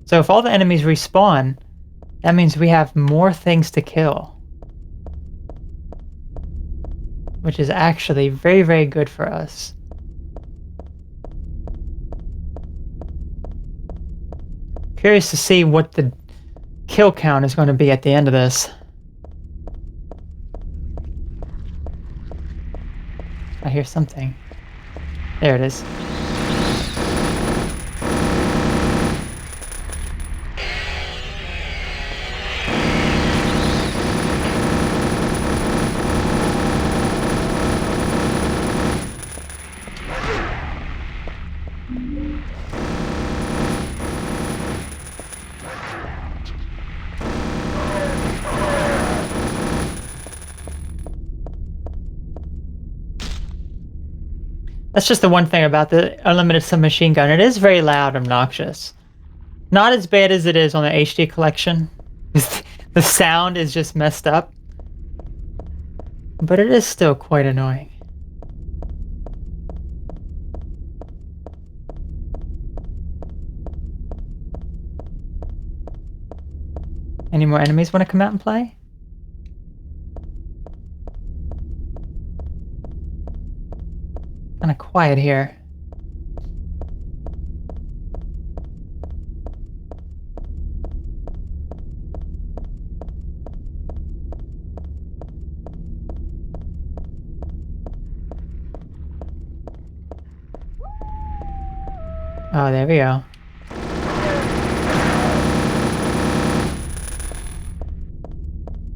So if all the enemies respawn, that means we have more things to kill. Which is actually very, very good for us. Curious to see what the kill count is going to be at the end of this. I hear something. There it is. That's just the one thing about the unlimited submachine gun. It is very loud, obnoxious. Not as bad as it is on the HD collection. The sound is just messed up. But it is still quite annoying. Any more enemies want to come out and play? Kind of quiet here. Oh, there we go.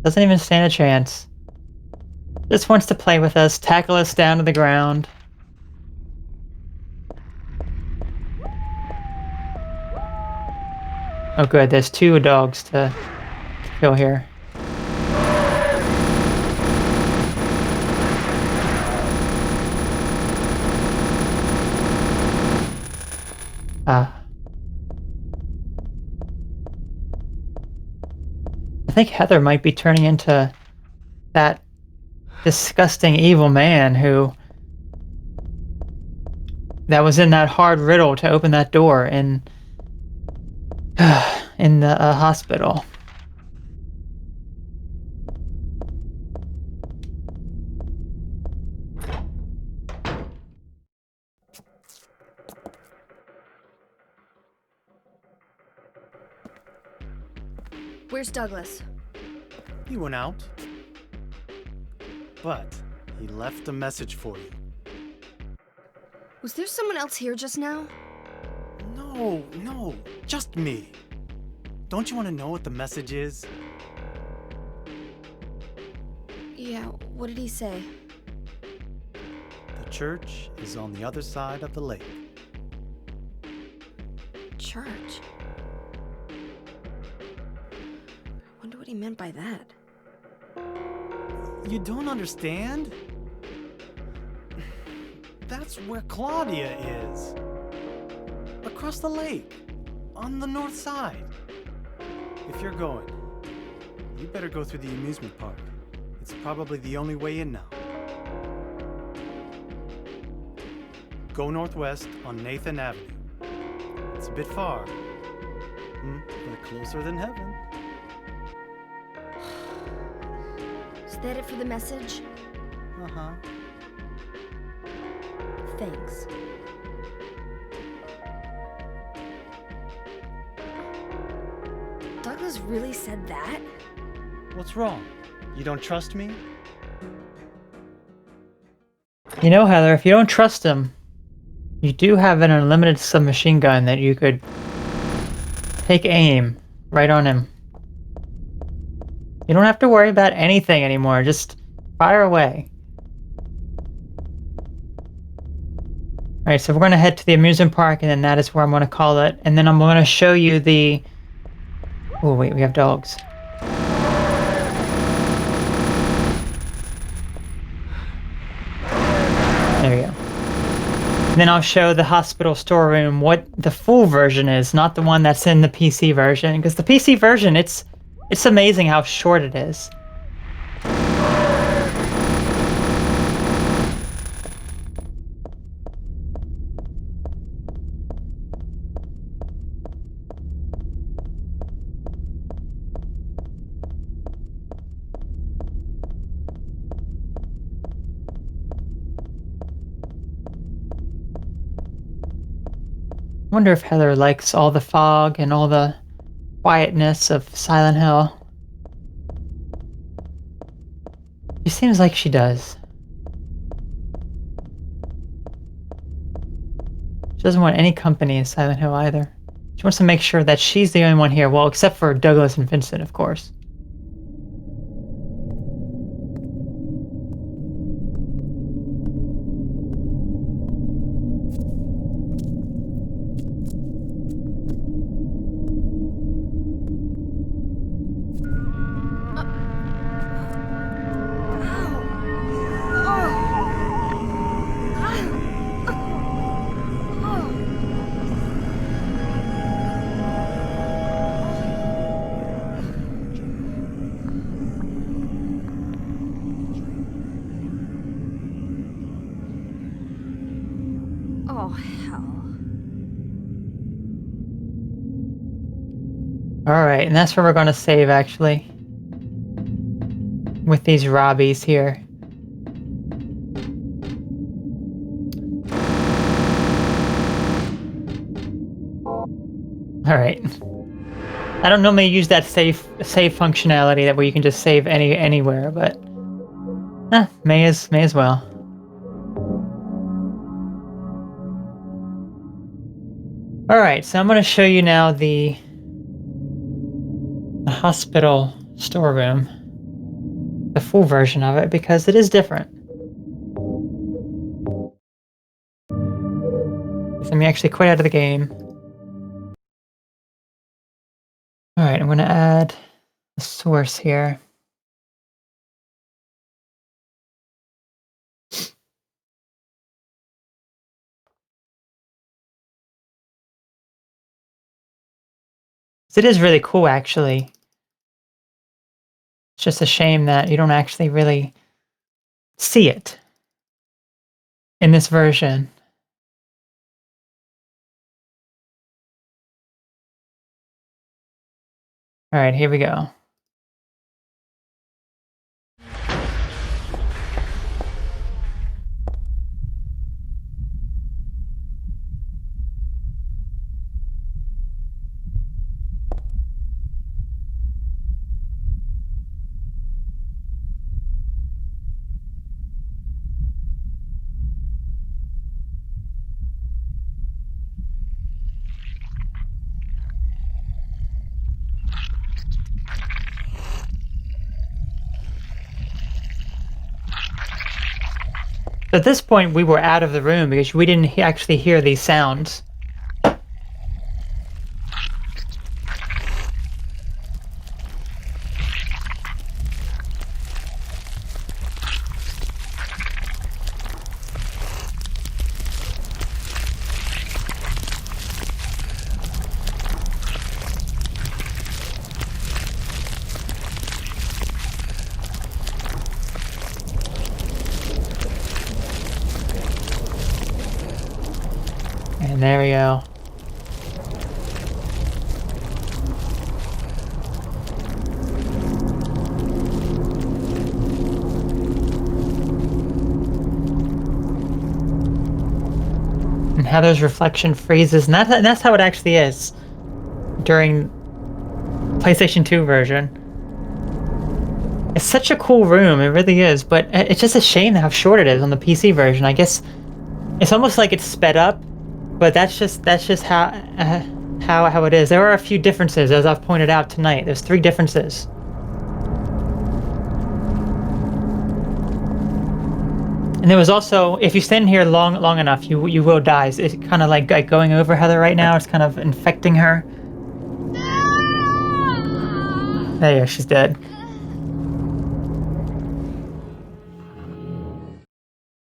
Doesn't even stand a chance. Just wants to play with us, tackle us down to the ground. Oh good, there's 2 dogs to kill here. I think Heather might be turning into that disgusting evil man that was in that hard riddle to open that door in the hospital. Where's Douglas? He went out. But he left a message for you. Was there someone else here just now? No, just me. Don't you want to know what the message is? Yeah, what did he say? The church is on the other side of the lake. Church? Wonder what he meant by that. You don't understand? That's where Claudia is. Across the lake. On the north side. If you're going, you better go through the amusement park. It's probably the only way in now. Go northwest on Nathan Avenue. It's a bit far, but closer than heaven. Is that it for the message? Uh-huh. Thanks. Douglas really said that? What's wrong? You don't trust me? You know, Heather, if you don't trust him, you do have an unlimited submachine gun that you could take aim right on him. You don't have to worry about anything anymore. Just fire away. Alright, so we're going to head to the amusement park, and then that is where I'm going to call it. And then I'm going to show you the... Oh, wait, we have dogs. There we go. And then I'll show the hospital storeroom what the full version is, not the one that's in the PC version. Because the PC version, it's amazing how short it is. I wonder if Heather likes all the fog and all the quietness of Silent Hill. She seems like she does. She doesn't want any company in Silent Hill either. She wants to make sure that she's the only one here. Well, except for Douglas and Vincent, of course. Oh, hell. Alright, and that's where we're going to save, actually. With these Robbies here. Alright. I don't normally use that save functionality that where you can just save anywhere, but may as well. Alright, so I'm going to show you now the hospital storeroom. the full version of it because it is different. Let me actually quit out of the game. Alright, I'm going to add a source here. It is really cool, actually. It's just a shame that you don't actually really see it in this version. Alright, here we go. At this point, we were out of the room because we didn't actually hear these sounds. And there we go. And Heather's reflection freezes, and that's how it actually is during PlayStation 2 version. It's such a cool room, it really is, but it's just a shame how short it is on the PC version. I guess it's almost like it's sped up, but that's just how it is. There are a few differences, as I've pointed out tonight. There's 3 differences. And there was also, if you stand here long enough, you will die. It's kind of like going over Heather right now. It's kind of infecting her. There you go, she's dead.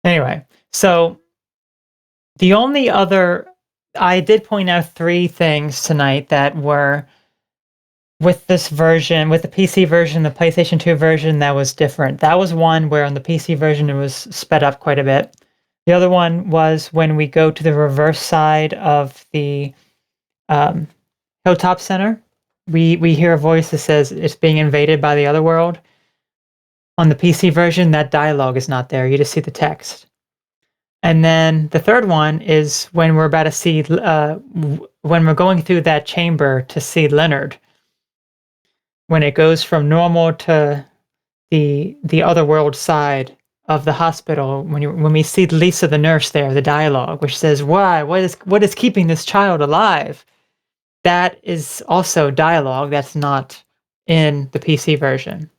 Anyway, so the only other, I did point out 3 things tonight that were with this version, with the PC version, the PlayStation 2 version, that was different. That was one where on the PC version it was sped up quite a bit. The other one was when we go to the reverse side of the Hilltop Center, we hear a voice that says it's being invaded by the Otherworld. On the PC version, that dialogue is not there. You just see the text. And then the third one is when we're about to see, when we're going through that chamber to see Leonard. When it goes from normal to the Otherworld side of the hospital, when we see Lisa, the nurse there, the dialogue, which says, "Why? What is keeping this child alive?" That is also dialogue that's not in the PC version.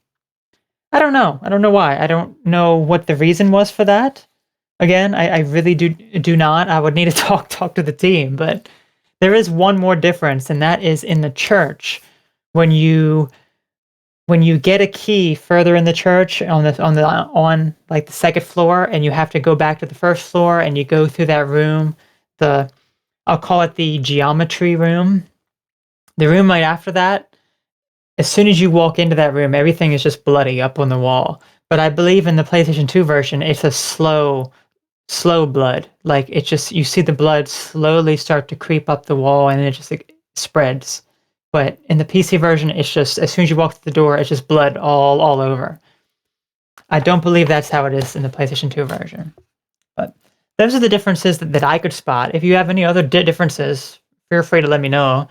I don't know. I don't know why. I don't know what the reason was for that. Again, I really do not. I would need to talk to the team, but there is one more difference, and that is in the church. When you get a key further in the church on like the second floor, and you have to go back to the first floor, and you go through that room, I'll call it the geometry room. The room right after that, as soon as you walk into that room, everything is just bloody up on the wall. But I believe in the PlayStation 2 version, it's a slow blood. Like, it just, you see the blood slowly start to creep up the wall, and it just spreads. But in the PC version, it's just, as soon as you walk through the door, it's just blood all over. I don't believe that's how it is in the PlayStation 2 version. But those are the differences that I could spot. If you have any other differences, feel free to let me know.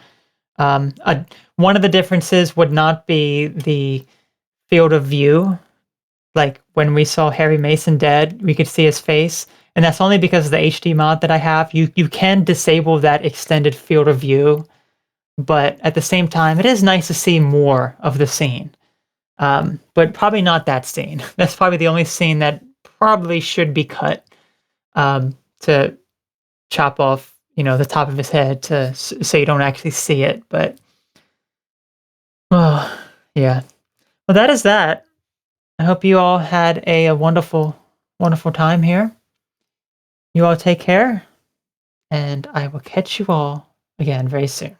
One of the differences would not be the field of view. Like, when we saw Harry Mason dead, we could see his face. And that's only because of the HD mod that I have. You can disable that extended field of view. But at the same time, it is nice to see more of the scene. But probably not that scene. That's probably the only scene that probably should be cut, to chop off, the top of his head so you don't actually see it. But, oh, yeah. Well, that is that. I hope you all had a wonderful, wonderful time here. You all take care, and I will catch you all again very soon.